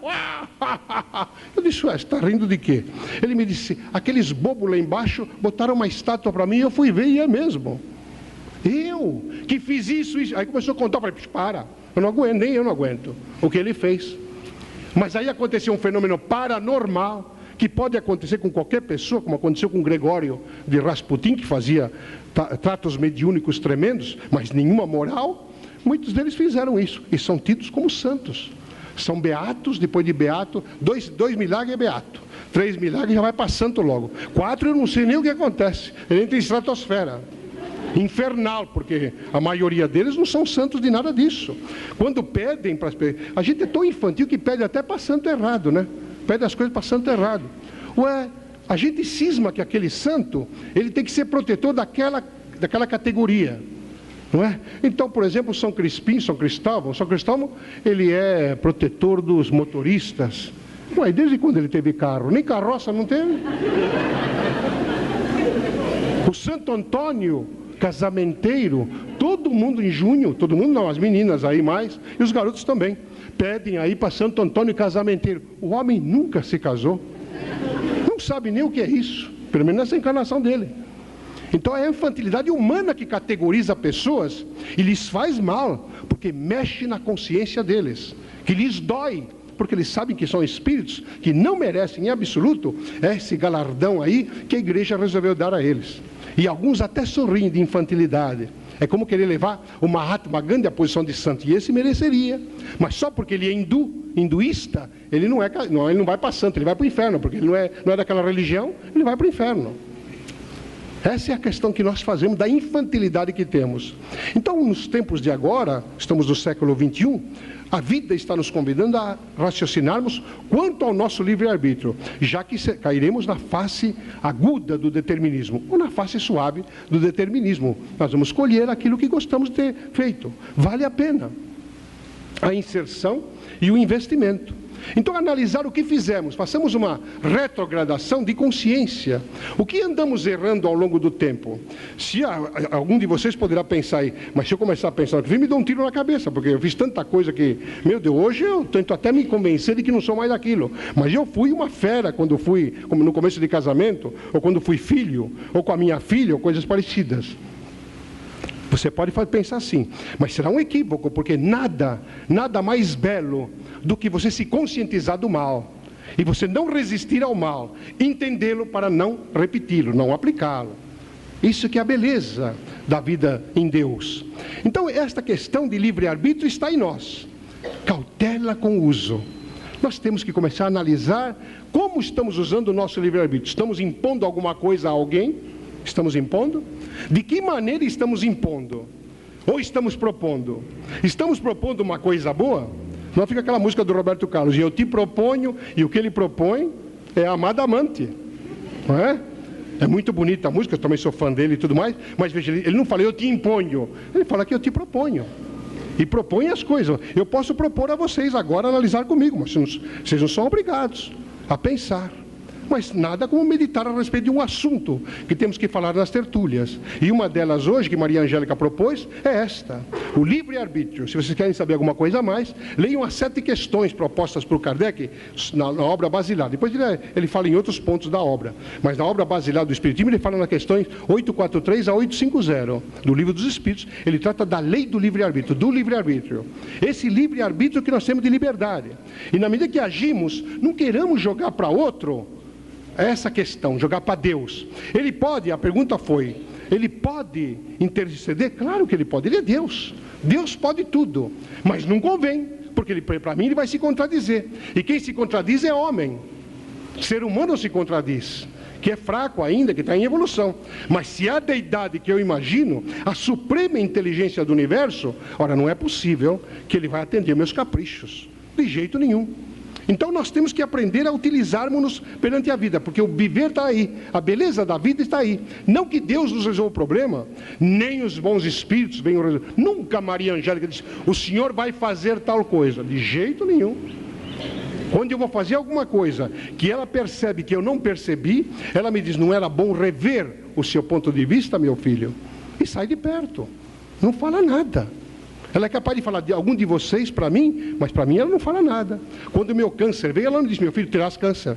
Eu disse, você está rindo de quê? Ele me disse, aqueles bobos lá embaixo botaram uma estátua para mim, eu fui ver e é mesmo. Eu, que fiz isso. Aí começou a contar, eu falei, para, eu não aguento, nem eu não aguento o que ele fez. Mas aí aconteceu um fenômeno paranormal, que pode acontecer com qualquer pessoa, como aconteceu com Gregório de Rasputin, que fazia tratos mediúnicos tremendos, mas nenhuma moral. Muitos deles fizeram isso, e são tidos como santos. São beatos, depois de beato, dois milagres é beato, 3 milagres já vai para santo logo, 4 eu não sei nem o que acontece, ele entra em estratosfera. Infernal, porque a maioria deles não são santos de nada disso. Quando pedem para as pessoas, a gente é tão infantil que pede até para santo errado, né? Pede as coisas para santo errado. Ué, a gente cisma que aquele santo, ele tem que ser protetor daquela daquela categoria. Não é? Então, por exemplo, São Cristóvão, ele é protetor dos motoristas. Ué, desde quando ele teve carro? Nem carroça não teve. O Santo Antônio, casamenteiro, todo mundo em junho, todo mundo não, as meninas aí mais, e os garotos também, pedem aí para Santo Antônio casamenteiro. O homem nunca se casou, não sabe nem o que é isso, pelo menos nessa encarnação dele. Então é a infantilidade humana que categoriza pessoas e lhes faz mal, porque mexe na consciência deles, que lhes dói, porque eles sabem que são espíritos que não merecem em absoluto esse galardão aí que a igreja resolveu dar a eles. E alguns até sorriem de infantilidade. É como querer levar o Mahatma Gandhi à posição de santo, e esse mereceria, mas só porque ele é hinduísta, ele não vai para santo, ele vai para o inferno, porque ele não é daquela religião, ele vai para o inferno. Essa é a questão que nós fazemos da infantilidade que temos. Então, nos tempos de agora, estamos no século XXI, a vida está nos convidando a raciocinarmos quanto ao nosso livre-arbítrio, já que cairemos na face aguda do determinismo, ou na face suave do determinismo. Nós vamos escolher aquilo que gostamos de ter feito. Vale a pena a inserção e o investimento. Então, analisar o que fizemos, façamos uma retrogradação de consciência. O que andamos errando ao longo do tempo? Se algum de vocês poderá pensar aí, mas se eu começar a pensar, me dá um tiro na cabeça, porque eu fiz tanta coisa que, meu Deus, hoje eu tento até me convencer de que não sou mais aquilo. Mas eu fui uma fera quando fui, como no começo de casamento, ou quando fui filho, ou com a minha filha, ou coisas parecidas. Você pode pensar assim, mas será um equívoco, porque nada mais belo do que você se conscientizar do mal, e você não resistir ao mal, entendê-lo para não repeti-lo, não aplicá-lo. Isso que é a beleza da vida em Deus. Então, esta questão de livre-arbítrio está em nós. Cautela com o uso. Nós temos que começar a analisar como estamos usando o nosso livre-arbítrio. Estamos impondo alguma coisa a alguém? Estamos impondo? De que maneira estamos impondo? Ou estamos propondo? Estamos propondo uma coisa boa? Não fica aquela música do Roberto Carlos, e eu te proponho, e o que ele propõe é amada amante. Não é? É muito bonita a música, eu também sou fã dele e tudo mais, mas veja, ele não fala eu te imponho, ele fala que eu te proponho. E propõe as coisas. Eu posso propor a vocês agora analisar comigo, mas vocês não são obrigados a pensar. Mas nada como meditar a respeito de um assunto que temos que falar nas tertúlias. E uma delas hoje, que Maria Angélica propôs, é esta: o livre-arbítrio. Se vocês querem saber alguma coisa a mais, leiam as 7 questões propostas por Kardec na obra basilar. Depois ele fala em outros pontos da obra. Mas na obra basilar do Espiritismo, ele fala nas questões 843 a 850 do Livro dos Espíritos. Ele trata da lei do livre-arbítrio, do livre-arbítrio. Esse livre-arbítrio que nós temos de liberdade. E na medida que agimos, não queremos jogar para outro essa questão, jogar para Deus. Ele pode, a pergunta foi, ele pode interceder? Claro que ele pode, ele é Deus. Deus pode tudo, mas não convém, porque para mim ele vai se contradizer. E quem se contradiz é homem. Ser humano se contradiz, que é fraco ainda, que está em evolução. Mas se a deidade que eu imagino, a suprema inteligência do universo, ora, não é possível que ele vai atender meus caprichos, de jeito nenhum. Então nós temos que aprender a utilizarmos-nos perante a vida, porque o viver está aí, a beleza da vida está aí. Não que Deus nos resolva o problema, nem os bons espíritos venham resolver. Nunca Maria Angélica disse, o Senhor vai fazer tal coisa, de jeito nenhum. Quando eu vou fazer alguma coisa que ela percebe que eu não percebi, ela me diz, não era bom rever o seu ponto de vista, meu filho? E sai de perto, não fala nada. Ela é capaz de falar de algum de vocês para mim, mas para mim ela não fala nada. Quando o meu câncer veio, ela não disse, meu filho, terás câncer.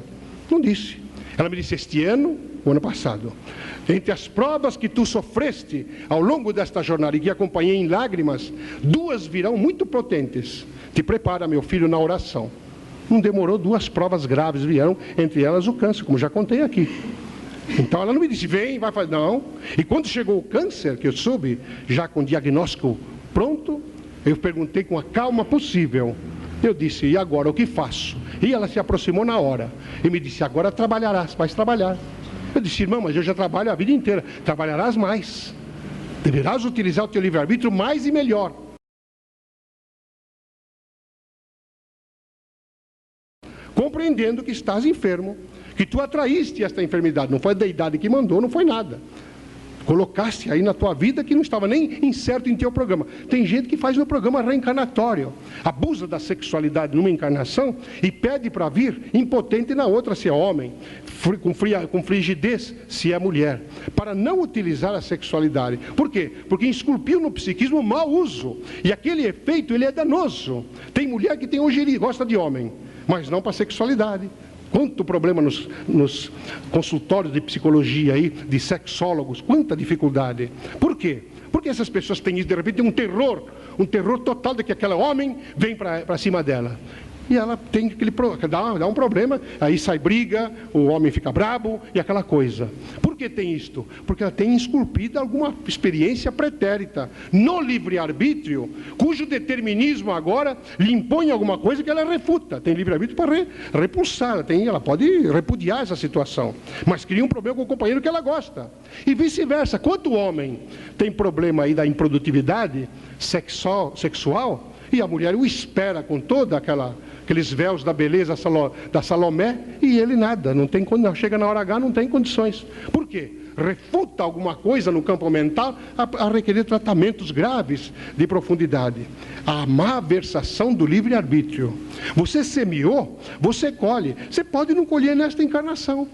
Não disse. Ela me disse, este ano, o ano passado, entre as provas que tu sofreste ao longo desta jornada e que acompanhei em lágrimas, 2 virão muito potentes. Te prepara, meu filho, na oração. Não demorou, 2 provas graves vieram, entre elas o câncer, como já contei aqui. Então ela não me disse, vem, vai fazer, não. E quando chegou o câncer, que eu soube, já com diagnóstico pronto, eu perguntei com a calma possível. Eu disse, e agora o que faço? E ela se aproximou na hora e me disse, agora trabalharás, vais trabalhar. Eu disse, irmã, mas eu já trabalho a vida inteira. Trabalharás mais. Deverás utilizar o teu livre-arbítrio mais e melhor. Compreendendo que estás enfermo, que tu atraíste esta enfermidade, não foi a deidade que mandou, não foi nada. Colocaste aí na tua vida que não estava nem incerto em teu programa. Tem gente que faz no programa reencarnatório, abusa da sexualidade numa encarnação e pede para vir impotente na outra, se é homem, com frigidez, se é mulher, para não utilizar a sexualidade. Por quê? Porque esculpiu no psiquismo mau uso, e aquele efeito ele é danoso. Tem mulher que tem ojeriza, gosta de homem, mas não para a sexualidade. Quanto problema nos consultórios de psicologia aí, de sexólogos, quanta dificuldade. Por quê? Porque essas pessoas têm, de repente, um terror total de que aquele homem vem para cima dela. E ela tem dá um problema, aí sai briga, o homem fica brabo e aquela coisa. Por que tem isto? Porque ela tem esculpida alguma experiência pretérita no livre-arbítrio, cujo determinismo agora lhe impõe alguma coisa que ela refuta. Tem livre-arbítrio para repulsar, ela pode repudiar essa situação, mas cria um problema com o companheiro que ela gosta. E vice-versa, quanto homem tem problema aí da improdutividade sexual, e a mulher o espera com toda aqueles véus da beleza da Salomé, e ele nada, não tem, quando chega na hora H, não tem condições. Por quê? Refuta alguma coisa no campo mental a requerer tratamentos graves de profundidade. A má versação do livre-arbítrio. Você semeou, você colhe. Você pode não colher nesta encarnação.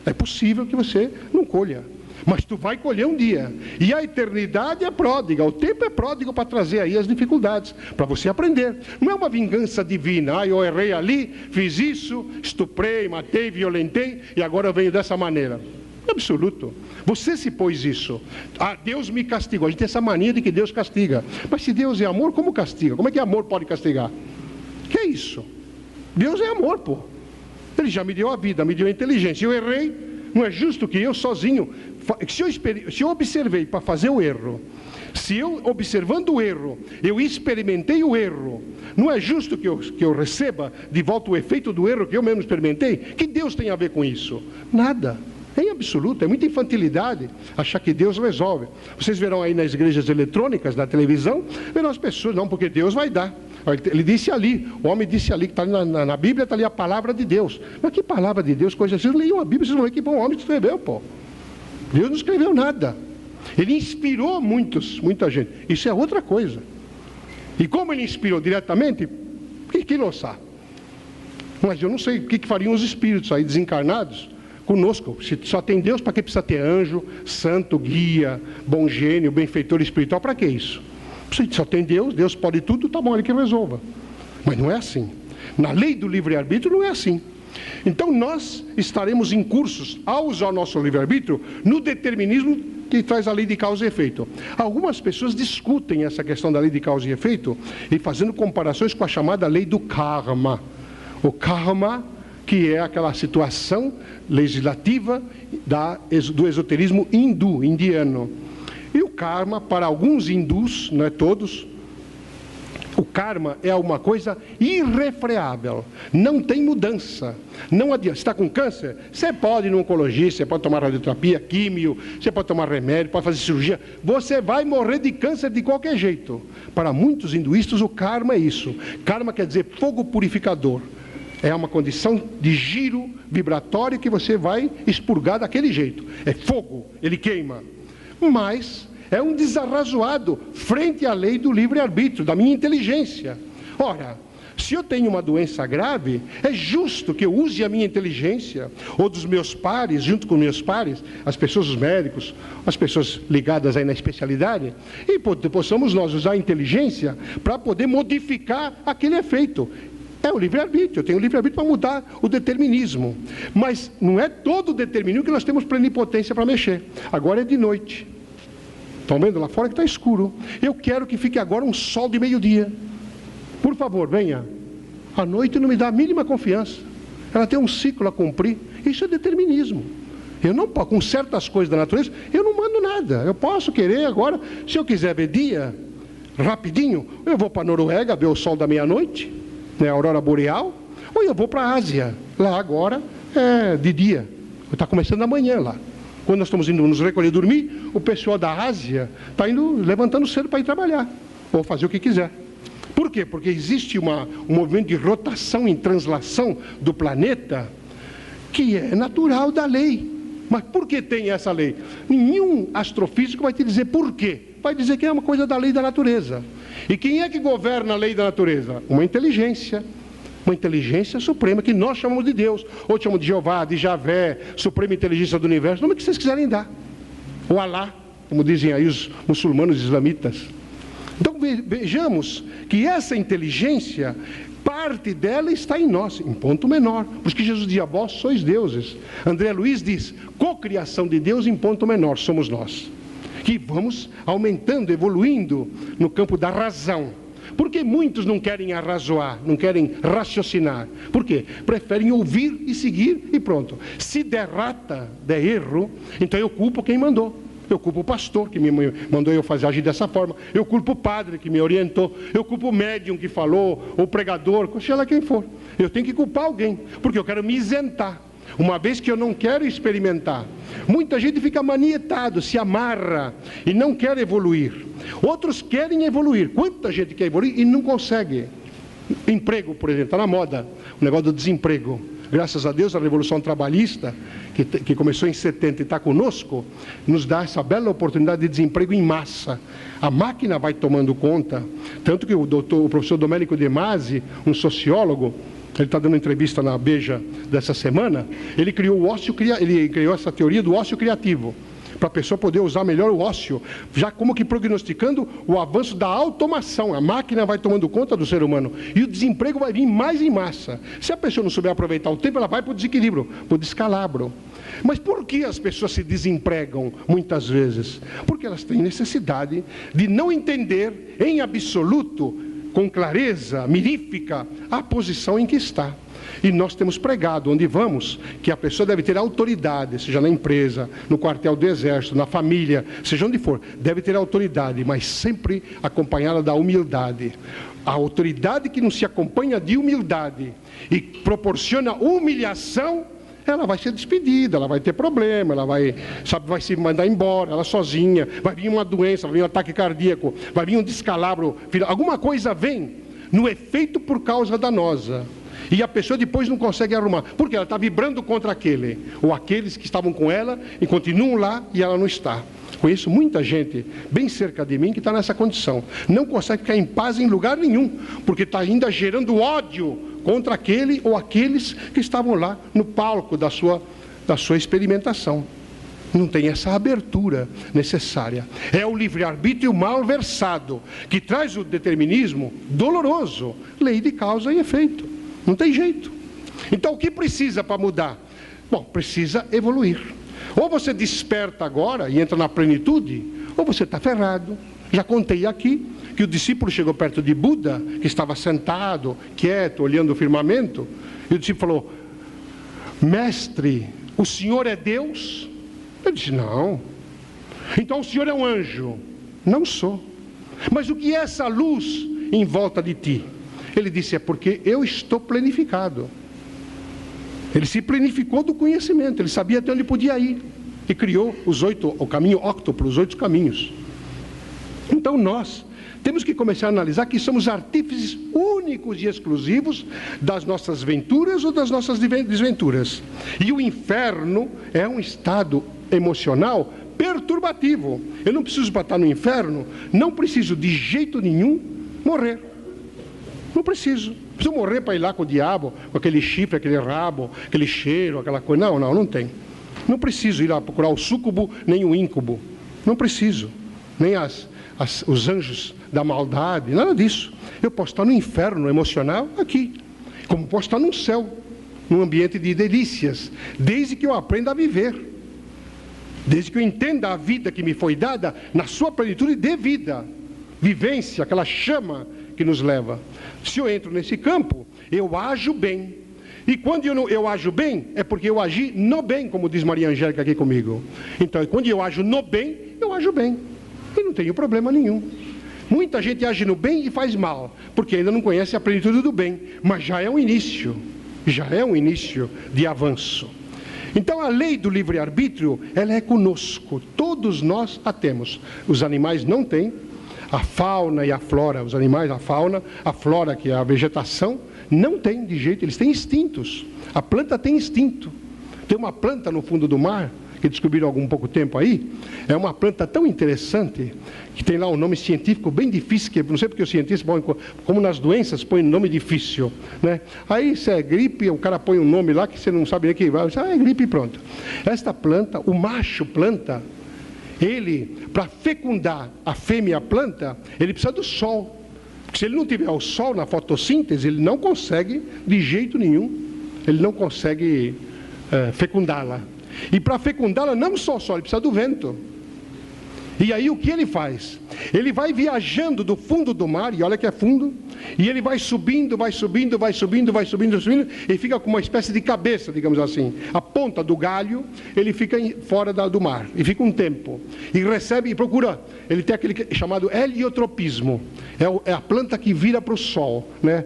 É possível que você não colha. Mas tu vai colher um dia. E a eternidade é pródiga, o tempo é pródigo para trazer aí as dificuldades, para você aprender. Não é uma vingança divina. Eu errei ali, fiz isso, estuprei, matei, violentei, e agora eu venho dessa maneira. Absoluto. Você se pôs isso. Deus me castigou. A gente tem essa mania de que Deus castiga. Mas se Deus é amor, como castiga? Como é que amor pode castigar? Que é isso? Deus é amor, pô. Ele já me deu a vida, me deu a inteligência. Eu errei, não é justo que eu sozinho... Se eu observei para fazer o erro, se eu, observando o erro, eu experimentei o erro, não é justo que eu receba de volta o efeito do erro que eu mesmo experimentei? Que Deus tem a ver com isso? Nada. Em absoluto, é muita infantilidade achar que Deus resolve. Vocês verão aí nas igrejas eletrônicas, na televisão, verão as pessoas, não, porque Deus vai dar. Ele disse ali, o homem disse ali, que está na Bíblia, está ali a palavra de Deus. Mas que palavra de Deus? Coisa assim, leiam a Bíblia, vocês vão ver que bom homem escreveu, pô. Deus não escreveu nada. Ele inspirou muita gente. Isso é outra coisa. E como ele inspirou diretamente, que não sabe? Mas eu não sei o que fariam os espíritos aí desencarnados conosco. Se só tem Deus, para que precisa ter anjo, santo, guia, bom gênio, benfeitor espiritual? Para que isso? Se só tem Deus, Deus pode tudo, tá bom, ele que resolva. Mas não é assim. Na lei do livre-arbítrio não é assim. Então nós estaremos incursos, ao usar o nosso livre-arbítrio, no determinismo que traz a lei de causa e efeito. Algumas pessoas discutem essa questão da lei de causa e efeito e fazendo comparações com a chamada lei do karma. O karma, que é aquela situação legislativa do esoterismo indiano. E o karma, para alguns hindus, não é todos, o karma é uma coisa irrefreável, não tem mudança, não adianta. Você está com câncer, você pode ir no oncologista, você pode tomar radioterapia, químio, você pode tomar remédio, pode fazer cirurgia, você vai morrer de câncer de qualquer jeito. Para muitos hinduístas o karma é isso. Karma quer dizer fogo purificador, é uma condição de giro vibratório que você vai expurgar daquele jeito, é fogo, ele queima, mas... é um desarrazoado frente à lei do livre-arbítrio, da minha inteligência. Ora, se eu tenho uma doença grave, é justo que eu use a minha inteligência, ou dos meus pares, junto com meus pares, as pessoas, os médicos, as pessoas ligadas aí na especialidade, e possamos nós usar a inteligência para poder modificar aquele efeito. É o livre-arbítrio, eu tenho o livre-arbítrio para mudar o determinismo. Mas não é todo o determinismo que nós temos plenipotência para mexer. Agora é de noite. Estão vendo lá fora que está escuro? Eu quero que fique agora um sol de meio-dia. Por favor, venha. A noite não me dá a mínima confiança. Ela tem um ciclo a cumprir. Isso é determinismo. Eu não posso, com certas coisas da natureza, eu não mando nada. Eu posso querer agora, se eu quiser ver dia, rapidinho, eu vou para a Noruega ver o sol da meia-noite, né, a aurora boreal, ou eu vou para a Ásia. Lá agora é de dia. Está começando amanhã lá. Quando nós estamos indo nos recolher dormir, o pessoal da Ásia está indo levantando cedo para ir trabalhar, ou fazer o que quiser. Por quê? Porque existe um movimento de rotação em translação do planeta que é natural da lei. Mas por que tem essa lei? Nenhum astrofísico vai te dizer por quê. Vai dizer que é uma coisa da lei da natureza. E quem é que governa a lei da natureza? Uma inteligência suprema, que nós chamamos de Deus, ou chamamos de Jeová, de Javé, suprema inteligência do universo, o nome que vocês quiserem dar. Ou Alá, como dizem aí os muçulmanos islamitas. Então vejamos que essa inteligência, parte dela está em nós, em ponto menor. Por isso que Jesus diz: vós sois deuses. André Luiz diz: cocriação de Deus em ponto menor, somos nós. Que vamos aumentando, evoluindo no campo da razão. Porque muitos não querem arrazoar, não querem raciocinar. Por quê? Preferem ouvir e seguir e pronto. Se der rata, der erro, então eu culpo quem mandou. Eu culpo o pastor que me mandou eu agir dessa forma. Eu culpo o padre que me orientou. Eu culpo o médium que falou, ou o pregador, seja lá quem for. Eu tenho que culpar alguém, porque eu quero me isentar. Uma vez que eu não quero experimentar. Muita gente fica manietado, se amarra e não quer evoluir. Outros querem evoluir. Quanta gente quer evoluir e não consegue. Emprego, por exemplo, está na moda o negócio do desemprego. Graças a Deus, a Revolução Trabalhista, que começou em 70 e está conosco, nos dá essa bela oportunidade de desemprego em massa. A máquina vai tomando conta. Tanto que o professor Domênico De Masi, um sociólogo, ele está dando entrevista na Beja dessa semana, ele criou essa teoria do ócio criativo, para a pessoa poder usar melhor o ócio, já como que prognosticando o avanço da automação. A máquina vai tomando conta do ser humano, e o desemprego vai vir mais em massa. Se a pessoa não souber aproveitar o tempo, ela vai para o desequilíbrio, para o descalabro. Mas por que as pessoas se desempregam muitas vezes? Porque elas têm necessidade de não entender em absoluto, com clareza mirífica, a posição em que está. E nós temos pregado, onde vamos, que a pessoa deve ter autoridade, seja na empresa, no quartel do exército, na família, seja onde for, deve ter autoridade, mas sempre acompanhada da humildade. A autoridade que não se acompanha de humildade e proporciona humilhação, ela vai ser despedida, ela vai ter problema, ela vai se mandar embora, ela sozinha, vai vir uma doença, vai vir um ataque cardíaco, vai vir um descalabro, alguma coisa vem no efeito por causa danosa. E a pessoa depois não consegue arrumar, porque ela está vibrando contra aquele, ou aqueles que estavam com ela e continuam lá e ela não está. Conheço muita gente bem cerca de mim que está nessa condição, não consegue ficar em paz em lugar nenhum, porque está ainda gerando ódio contra aquele ou aqueles que estavam lá no palco da sua experimentação. Não tem essa abertura necessária. É o livre-arbítrio mal versado, que traz o determinismo doloroso, lei de causa e efeito. Não tem jeito. Então o que precisa para mudar? Bom, precisa evoluir. Ou você desperta agora e entra na plenitude, ou você está ferrado. Já contei aqui que o discípulo chegou perto de Buda, que estava sentado, quieto, olhando o firmamento, e o discípulo falou: mestre, o senhor é Deus? Ele disse: não. Então o senhor é um anjo? Não sou. Mas o que é essa luz em volta de ti? Ele disse: é porque eu estou planificado. Ele se planificou do conhecimento, ele sabia até onde podia ir, e criou o caminho óctuplo, os 8 caminhos. Então nós temos que começar a analisar que somos artífices únicos e exclusivos das nossas venturas ou das nossas desventuras. E o inferno é um estado emocional perturbativo. Eu não preciso, para estar no inferno, não preciso de jeito nenhum morrer. Não preciso. Preciso morrer para ir lá com o diabo, com aquele chifre, aquele rabo, aquele cheiro, aquela coisa. Não tem. Não preciso ir lá procurar o súcubo, nem o íncubo. Não preciso. Nem os anjos da maldade, nada disso. Eu posso estar no inferno emocional aqui, como posso estar no céu, num ambiente de delícias, desde que eu aprenda a viver, desde que eu entenda a vida que me foi dada na sua plenitude de vida, vivência, aquela chama que nos leva. Se eu entro nesse campo, eu ajo bem. E quando eu ajo bem, é porque eu agi no bem, como diz Maria Angélica aqui comigo. Então, quando eu ajo no bem, eu ajo bem. E não tenho problema nenhum. Muita gente age no bem e faz mal, porque ainda não conhece a plenitude do bem. Mas já é um início de avanço. Então a lei do livre-arbítrio, ela é conosco. Todos nós a temos. Os animais não têm. A fauna e a flora, os animais, a fauna, a flora, que é a vegetação, não tem de jeito, eles têm instintos. A planta tem instinto. Tem uma planta no fundo do mar, que descobriram há algum pouco tempo aí. É uma planta tão interessante, que tem lá um nome científico bem difícil, que não sei porque os cientistas põem, como nas doenças, põem um nome difícil, né? Aí, se é gripe, o cara põe um nome lá que você não sabe nem que vai. É gripe e pronto. Esta planta, o macho planta, ele, para fecundar a fêmea planta, ele precisa do sol. Porque se ele não tiver o sol na fotossíntese, ele não consegue, de jeito nenhum, ele não consegue fecundá-la. E para fecundá-la, não só o sol, ele precisa do vento. E aí o que ele faz? Ele vai viajando do fundo do mar, e olha que é fundo, e ele vai subindo, vai subindo, vai subindo, vai subindo, vai subindo, e fica com uma espécie de cabeça, digamos assim. A ponta do galho, ele fica fora do mar, e fica um tempo. E recebe, e procura, ele tem aquele chamado heliotropismo, é a planta que vira para o sol, né?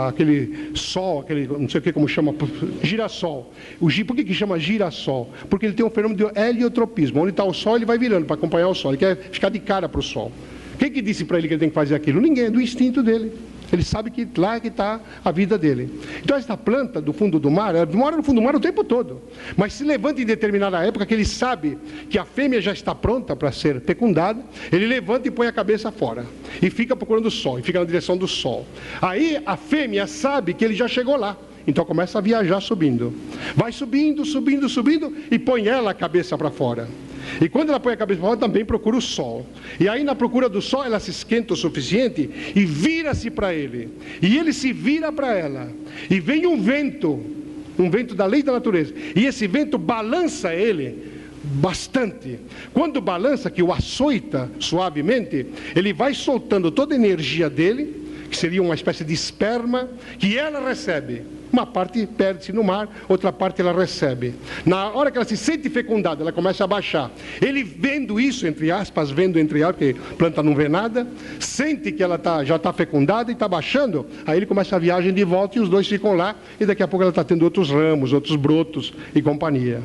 Aquele sol, aquele, não sei o que como chama, girassol. Por que chama girassol? Porque ele tem um fenômeno de heliotropismo. Onde está o sol, ele vai virando para acompanhar o sol. Ele quer ficar de cara para o sol. Quem que disse para ele que ele tem que fazer aquilo? Ninguém, é do instinto dele. Ele sabe que lá é que está a vida dele. Então essa planta do fundo do mar, ela mora no fundo do mar o tempo todo. Mas se levanta em determinada época que ele sabe que a fêmea já está pronta para ser fecundada, ele levanta e põe a cabeça fora. E fica procurando o sol, e fica na direção do sol. Aí a fêmea sabe que ele já chegou lá. Então começa a viajar subindo. Vai subindo, subindo, subindo, e põe ela a cabeça para fora. E quando ela põe a cabeça para fora, também procura o sol. E aí na procura do sol, ela se esquenta o suficiente e vira-se para ele. E ele se vira para ela. E vem um vento da lei da natureza. E esse vento balança ele bastante. Quando balança, que o açoita suavemente, ele vai soltando toda a energia dele, que seria uma espécie de esperma, que ela recebe. Uma parte perde-se no mar, outra parte ela recebe. Na hora que ela se sente fecundada, ela começa a baixar. Ele vendo isso, entre aspas, porque a planta não vê nada, sente que ela já está fecundada e está baixando, aí ele começa a viagem de volta e os dois ficam lá, e daqui a pouco ela está tendo outros ramos, outros brotos e companhia.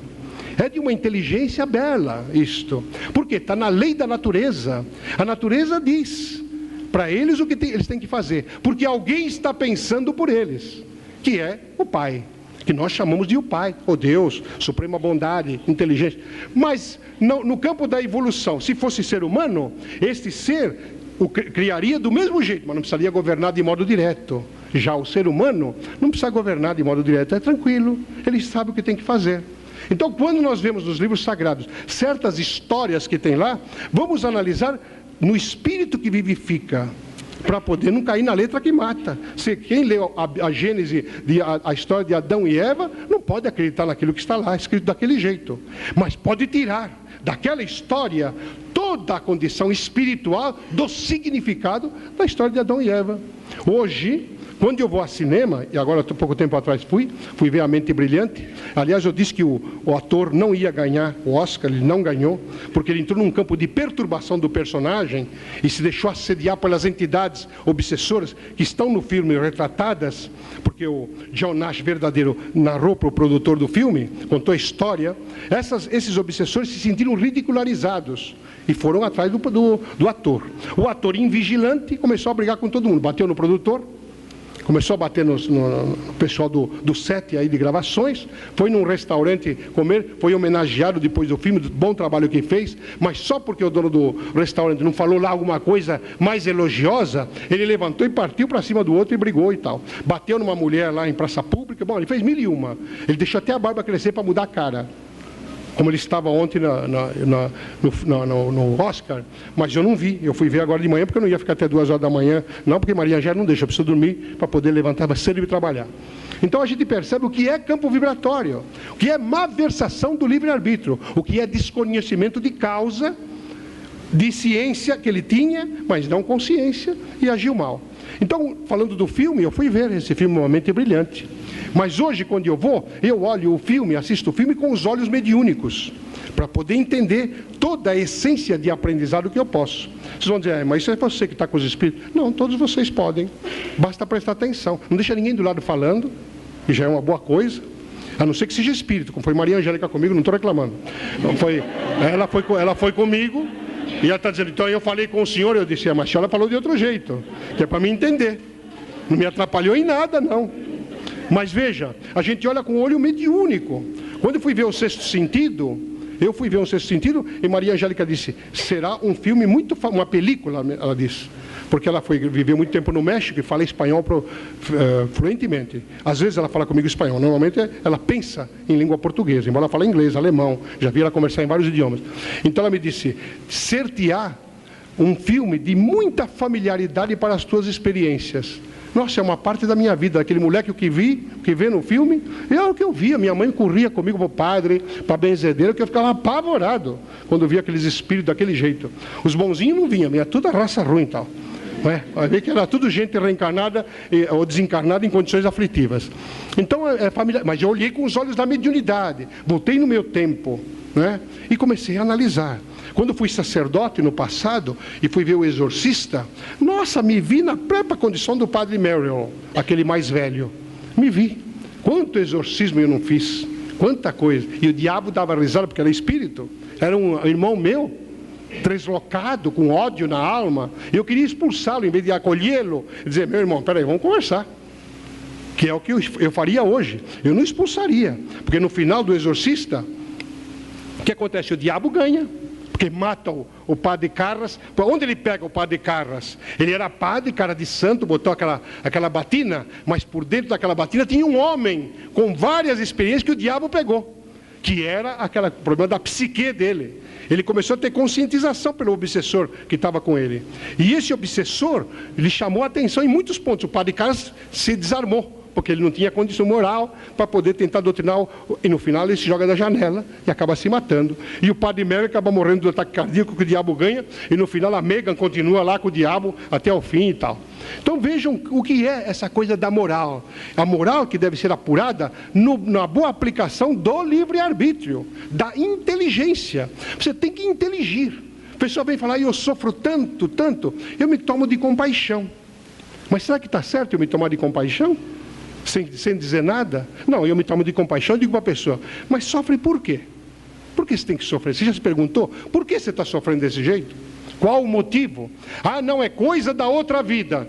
É de uma inteligência bela isto, porque está na lei da natureza. A natureza diz para eles o que eles têm que fazer, porque alguém está pensando por eles, que é o Pai, que nós chamamos de o Pai, o Deus, suprema bondade, inteligência. Mas no campo da evolução, se fosse ser humano, este ser o criaria do mesmo jeito, mas não precisaria governar de modo direto. Já o ser humano não precisa governar de modo direto, é tranquilo, ele sabe o que tem que fazer. Então, quando nós vemos nos livros sagrados certas histórias que tem lá, vamos analisar no espírito que vivifica, para poder não cair na letra que mata. Se quem leu a Gênese, a história de Adão e Eva, não pode acreditar naquilo que está lá, escrito daquele jeito. Mas pode tirar daquela história toda a condição espiritual do significado da história de Adão e Eva. Hoje, quando eu vou ao cinema, e agora pouco tempo atrás fui ver A Mente Brilhante. Aliás, eu disse que o ator não ia ganhar o Oscar, ele não ganhou, porque ele entrou num campo de perturbação do personagem e se deixou assediar pelas entidades obsessoras que estão no filme retratadas, porque o John Nash, verdadeiro, narrou para o produtor do filme, contou a história. Esses obsessores se sentiram ridicularizados e foram atrás do ator. O ator invigilante começou a brigar com todo mundo, bateu no produtor, começou a bater no pessoal do set aí de gravações, foi num restaurante comer, foi homenageado depois do filme, do bom trabalho que fez, mas só porque o dono do restaurante não falou lá alguma coisa mais elogiosa, ele levantou e partiu para cima do outro e brigou e tal. Bateu numa mulher lá em praça pública, bom, ele fez 1001. Ele deixou até a barba crescer para mudar a cara, como ele estava ontem no Oscar, mas eu não vi, eu fui ver agora de manhã, porque eu não ia ficar até 2 horas da manhã, não, porque Maria Angélica não deixa, eu preciso dormir para poder levantar cedo e trabalhar. Então a gente percebe o que é campo vibratório, o que é malversação do livre-arbítrio, o que é desconhecimento de causa, de ciência que ele tinha, mas não consciência, e agiu mal. Então, falando do filme, eu fui ver esse filme, Uma Mente Brilhante. Mas hoje, quando eu vou, eu olho o filme, assisto o filme com os olhos mediúnicos, para poder entender toda a essência de aprendizado que eu posso. Vocês vão dizer, mas isso é você que está com os espíritos? Não, todos vocês podem, basta prestar atenção. Não deixa ninguém do lado falando, que já é uma boa coisa, a não ser que seja espírito, como foi Maria Angélica comigo, não estou reclamando. Então, ela foi comigo, e ela está dizendo, então eu falei com o senhor, eu disse, mas a senhora falou de outro jeito, que é para me entender. Não me atrapalhou em nada, não. Mas veja, a gente olha com o olho mediúnico, Quando eu fui ver o Sexto Sentido, e Maria Angélica disse, será um filme muito uma película, ela disse. Porque ela viveu muito tempo no México e fala espanhol fluentemente. Às vezes ela fala comigo espanhol, normalmente ela pensa em língua portuguesa, embora ela fale inglês, alemão, já vi ela conversar em vários idiomas. Então ela me disse, ser-te-á um filme de muita familiaridade para as tuas experiências. Nossa, é uma parte da minha vida, aquele moleque que vê no filme, é o que eu via. Minha mãe corria comigo para o padre, para a benzedeira, que eu ficava apavorado quando via aqueles espíritos daquele jeito. Os bonzinhos não vinham, vinha tudo a raça ruim e tal. Vai ver que era tudo gente reencarnada ou desencarnada em condições aflitivas. Então, é familiar. Mas eu olhei com os olhos da mediunidade, voltei no meu tempo, né? E comecei a analisar. Quando fui sacerdote no passado e fui ver o Exorcista, nossa, me vi na própria condição do padre Merrill, aquele mais velho. Me vi. Quanto exorcismo eu não fiz, quanta coisa. E o diabo dava risada porque era espírito, era um irmão meu, deslocado, com ódio na alma. Eu queria expulsá-lo, em vez de acolhê-lo, e dizer, meu irmão, peraí, vamos conversar. Que é o que eu faria hoje. Eu não expulsaria, porque no final do Exorcista, o que acontece? O diabo ganha, porque mata o padre Carras. Onde ele pega o padre Carras? Ele era padre, cara de santo, botou aquela batina, mas por dentro daquela batina tinha um homem com várias experiências que o diabo pegou, que era aquele problema da psique dele. Ele começou a ter conscientização pelo obsessor que estava com ele. E esse obsessor, ele chamou a atenção em muitos pontos. O padre Carlos se desarmou, porque ele não tinha condição moral para poder tentar doutrinar, e no final ele se joga da janela e acaba se matando. E o padre Mary acaba morrendo do ataque cardíaco que o diabo ganha, e no final a Megan continua lá com o diabo até o fim e tal. Então vejam o que é essa coisa da moral. A moral que deve ser apurada na boa aplicação do livre-arbítrio, da inteligência. Você tem que inteligir. A pessoa vem falar, eu sofro tanto, tanto, eu me tomo de compaixão. Mas será que está certo eu me tomar de compaixão? Sem dizer nada? Não, eu me tomo de compaixão e digo para a pessoa, mas sofre por quê? Por que você tem que sofrer? Você já se perguntou? Por que você está sofrendo desse jeito? Qual o motivo? Ah, não, é coisa da outra vida.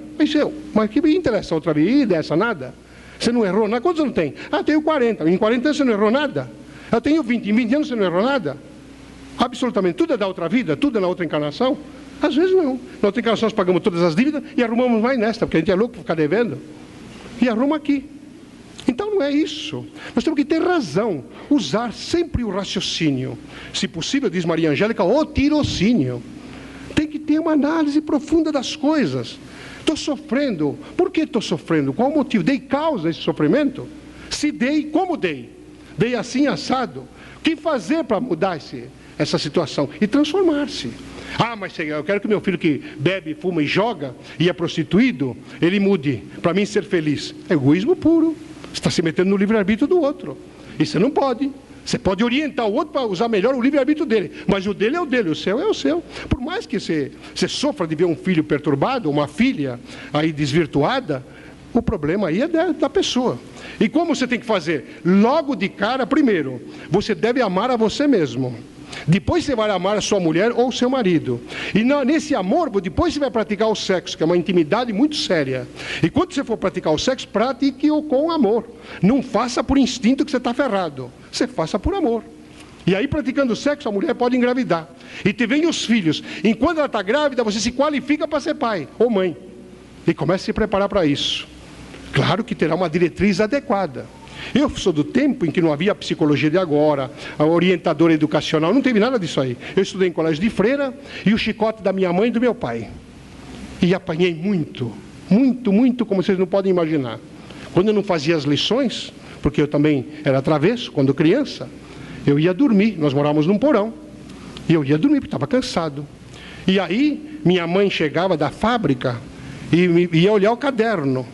Mas que me interessa a outra vida? E dessa nada? Você não errou nada? Quantos anos tem? Ah, tenho 40. Em 40 anos você não errou nada? Eu tenho 20. Em 20 anos você não errou nada? Absolutamente. Tudo é da outra vida? Tudo é na outra encarnação? Às vezes não. Na outra encarnação nós pagamos todas as dívidas e arrumamos mais nesta, porque a gente é louco por ficar devendo. E arruma aqui. Então não é isso. Nós temos que ter razão. Usar sempre o raciocínio. Se possível, diz Maria Angélica, o tirocínio. Tem que ter uma análise profunda das coisas. Estou sofrendo. Por que estou sofrendo? Qual o motivo? Dei causa a esse sofrimento? Se dei, como dei? Dei assim, assado? O que fazer para mudar essa situação? E transformar-se. Ah, mas eu quero que meu filho que bebe, fuma e joga e é prostituído, ele mude para mim ser feliz. É egoísmo puro. Você está se metendo no livre-arbítrio do outro. E você não pode. Você pode orientar o outro para usar melhor o livre-arbítrio dele. Mas o dele é o dele, o seu é o seu. Por mais que você sofra de ver um filho perturbado, uma filha aí desvirtuada, o problema aí é da pessoa. E como você tem que fazer? Logo de cara, primeiro, você deve amar a você mesmo. Depois você vai amar a sua mulher ou seu marido. E nesse amor, depois você vai praticar o sexo, que é uma intimidade muito séria. E quando você for praticar o sexo, pratique-o com amor. Não faça por instinto que você está ferrado. Você faça por amor. E aí, praticando o sexo, a mulher pode engravidar. E te vem os filhos. Enquanto ela está grávida, você se qualifica para ser pai ou mãe. E comece a se preparar para isso. Claro que terá uma diretriz adequada. Eu sou do tempo em que não havia a psicologia de agora, a orientadora educacional, não teve nada disso aí. Eu estudei em colégio de freira e o chicote da minha mãe e do meu pai. E apanhei muito, muito, muito, como vocês não podem imaginar. Quando eu não fazia as lições, porque eu também era travesso, quando criança, eu ia dormir, nós morávamos num porão, e eu ia dormir porque estava cansado. E aí, minha mãe chegava da fábrica e ia olhar o caderno.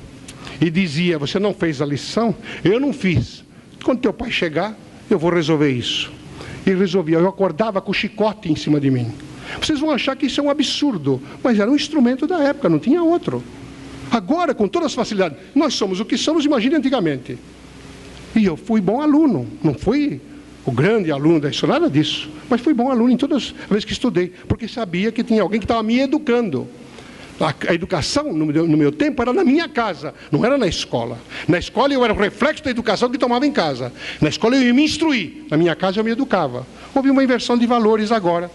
E dizia, você não fez a lição? Eu não fiz. Quando teu pai chegar, eu vou resolver isso. E resolvia. Eu acordava com o chicote em cima de mim. Vocês vão achar que isso é um absurdo, mas era um instrumento da época, não tinha outro. Agora, com todas as facilidades, nós somos o que somos, imagine antigamente. E eu fui bom aluno, não fui o grande aluno da história, nada disso. Mas fui bom aluno em todas as vezes que estudei, porque sabia que tinha alguém que estava me educando. A educação, no meu tempo, era na minha casa, não era na escola. Na escola eu era o reflexo da educação que tomava em casa. Na escola eu ia me instruir, na minha casa eu me educava. Houve uma inversão de valores agora.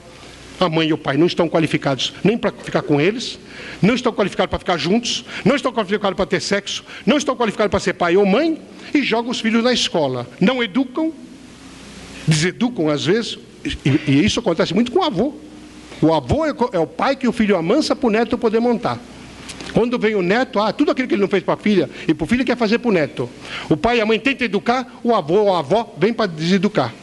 A mãe e o pai não estão qualificados nem para ficar com eles, não estão qualificados para ficar juntos, não estão qualificados para ter sexo, não estão qualificados para ser pai ou mãe, e jogam os filhos na escola. Não educam, deseducam às vezes, e isso acontece muito com o avô. O avô é o pai que o filho amansa para o neto poder montar. Quando vem o neto, tudo aquilo que ele não fez para a filha e para o filho, ele quer fazer para o neto. O pai e a mãe tentam educar, o avô ou a avó vem para deseducar.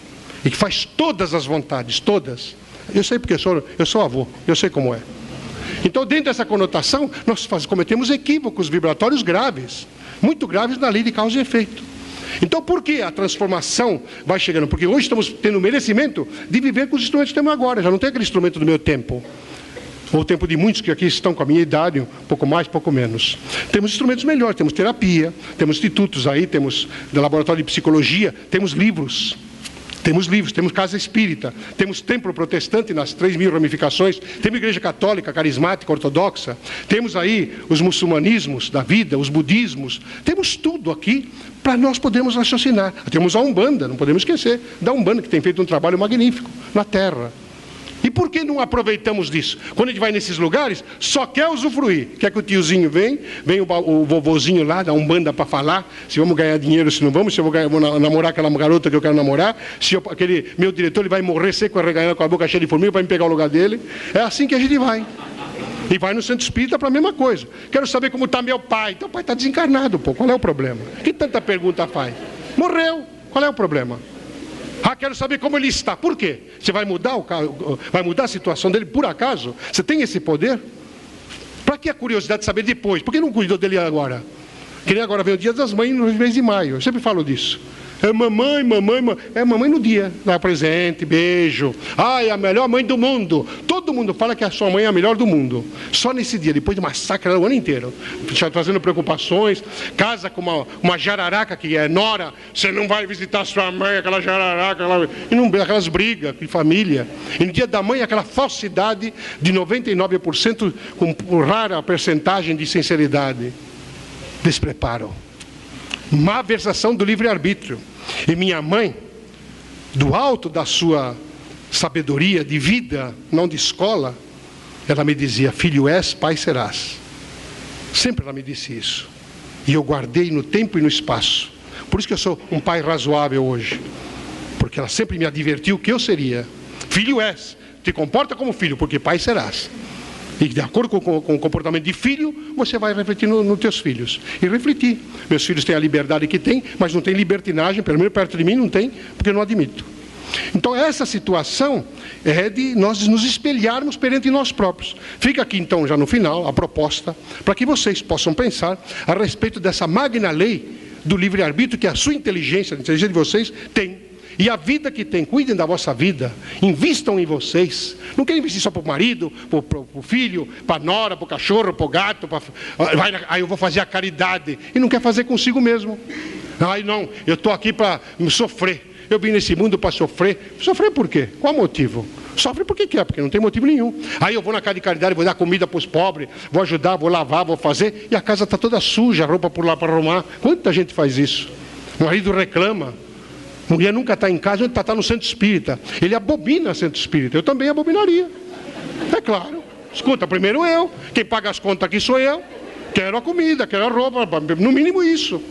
E que faz todas as vontades, todas. Eu sei porque eu sou avô, eu sei como é. Então, dentro dessa conotação, nós cometemos equívocos vibratórios graves, muito graves na lei de causa e efeito. Então, por que a transformação vai chegando? Porque hoje estamos tendo o merecimento de viver com os instrumentos que temos agora. Já não tem aquele instrumento do meu tempo. Ou o tempo de muitos que aqui estão com a minha idade, um pouco mais, pouco menos. Temos instrumentos melhores, temos terapia, temos institutos aí, temos laboratório de psicologia, temos livros. Temos casa espírita, temos templo protestante nas 3.000 ramificações, temos igreja católica, carismática, ortodoxa, temos aí os muçulmanismos da vida, os budismos, temos tudo aqui para nós podermos raciocinar. Temos a Umbanda, não podemos esquecer, da Umbanda, que tem feito um trabalho magnífico na Terra. E por que não aproveitamos disso? Quando a gente vai nesses lugares, só quer usufruir. Quer que o tiozinho vem o vovozinho lá da Umbanda para falar, se vamos ganhar dinheiro, se não vamos, se eu vou namorar aquela garota que eu quero namorar, se aquele meu diretor ele vai morrer seco, arreganhando com a boca cheia de formiga para me pegar o lugar dele. É assim que a gente vai. E vai no centro espírita para a mesma coisa. Quero saber como está meu pai. Então o pai está desencarnado, pô. Qual é o problema? Que tanta pergunta faz? Morreu. Qual é o problema? Quero saber como ele está. Por quê? Você vai mudar a situação dele por acaso? Você tem esse poder? Para que a curiosidade de saber depois? Por que não cuidou dele agora? Que nem agora vem o Dia das Mães no mês de maio. Eu sempre falo disso. É mamãe. É mamãe no dia. Dá presente, beijo. É a melhor mãe do mundo. Todo mundo fala que a sua mãe é a melhor do mundo. Só nesse dia, depois de massacre o ano inteiro. Trazendo preocupações. Casa com uma jararaca que é nora. Você não vai visitar sua mãe, aquela jararaca. E não, aquelas brigas de família. E no dia da mãe, aquela falsidade de 99% com rara percentagem de sinceridade. Despreparo. Má versação do livre-arbítrio. E minha mãe, do alto da sua sabedoria de vida, não de escola, ela me dizia: filho és, pai serás. Sempre ela me disse isso. E eu guardei no tempo e no espaço. Por isso que eu sou um pai razoável hoje. Porque ela sempre me advertiu que eu seria. Filho és, te comporta como filho, porque pai serás. E de acordo com o comportamento de filho, você vai refletir nos teus filhos. E refletir. Meus filhos têm a liberdade que têm, mas não tem libertinagem, pelo menos perto de mim não tem, porque eu não admito. Então essa situação é de nós nos espelharmos perante nós próprios. Fica aqui então, já no final, a proposta, para que vocês possam pensar a respeito dessa magna lei do livre-arbítrio que a sua inteligência, a inteligência de vocês, tem. E a vida que tem, cuidem da vossa vida, invistam em vocês. Não querem investir só para o marido, para o filho, para a nora, para o cachorro, para o gato. Aí eu vou fazer a caridade. E não quer fazer consigo mesmo. Não, eu estou aqui para sofrer. Eu vim nesse mundo para sofrer. Sofrer por quê? Qual motivo? Sofre porque quer, porque não tem motivo nenhum. Aí eu vou na casa de caridade, vou dar comida para os pobres, vou ajudar, vou lavar, vou fazer. E a casa está toda suja, a roupa por lá para arrumar. Quanta gente faz isso? O marido reclama. A mulher nunca está em casa, está no centro espírita. Ele abomina centro espírita. Eu também abominaria. É claro. Escuta, primeiro eu. Quem paga as contas aqui sou eu. Quero a comida, quero a roupa. No mínimo isso.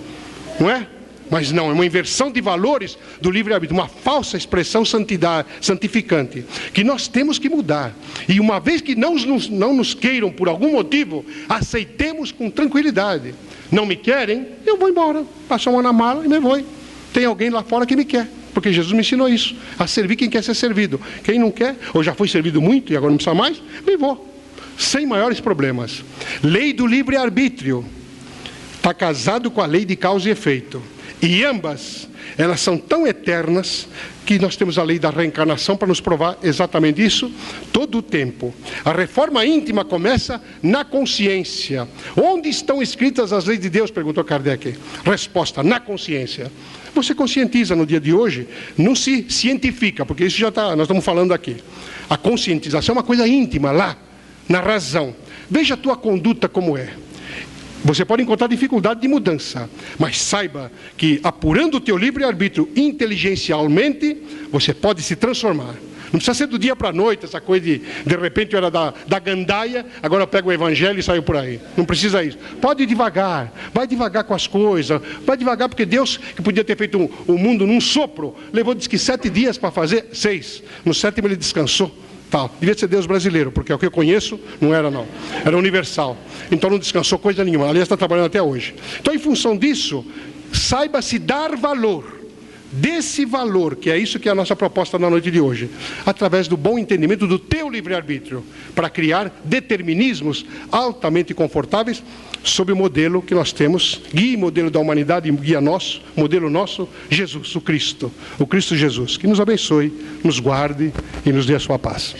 Não é? Mas não, é uma inversão de valores do livre-arbítrio. Uma falsa expressão santificante. Que nós temos que mudar. E uma vez que não nos queiram por algum motivo, aceitemos com tranquilidade. Não me querem, eu vou embora. Passo a mão na mala e me vou. Tem alguém lá fora que me quer, porque Jesus me ensinou isso, a servir quem quer ser servido. Quem não quer, ou já foi servido muito e agora não precisa mais, me vou, sem maiores problemas. Lei do livre-arbítrio está casado com a lei de causa e efeito. E ambas, elas são tão eternas que nós temos a lei da reencarnação para nos provar exatamente isso todo o tempo. A reforma íntima começa na consciência. Onde estão escritas as leis de Deus? Perguntou Kardec. Resposta: na consciência. Você conscientiza no dia de hoje, não se cientifica, porque isso já está, nós estamos falando aqui. A conscientização é uma coisa íntima lá, na razão. Veja a tua conduta como é. Você pode encontrar dificuldade de mudança, mas saiba que, apurando o teu livre-arbítrio inteligencialmente, você pode se transformar. Não precisa ser do dia para a noite, essa coisa de repente eu era da gandaia, agora eu pego o evangelho e saio por aí. Não precisa isso. Pode ir devagar, vai devagar com as coisas, vai devagar, porque Deus, que podia ter feito o mundo num sopro, levou, diz que 7 dias para fazer, 6. No 7º ele descansou. Devia ser Deus brasileiro, porque é o que eu conheço, não era não. Era universal. Então não descansou coisa nenhuma. Aliás, está trabalhando até hoje. Então, em função disso, saiba-se dar valor. Desse valor, que é isso que é a nossa proposta na noite de hoje, através do bom entendimento do teu livre-arbítrio, para criar determinismos altamente confortáveis sob o modelo que nós temos, guia e modelo da humanidade, guia nosso, modelo nosso, Jesus, o Cristo Jesus, que nos abençoe, nos guarde e nos dê a sua paz.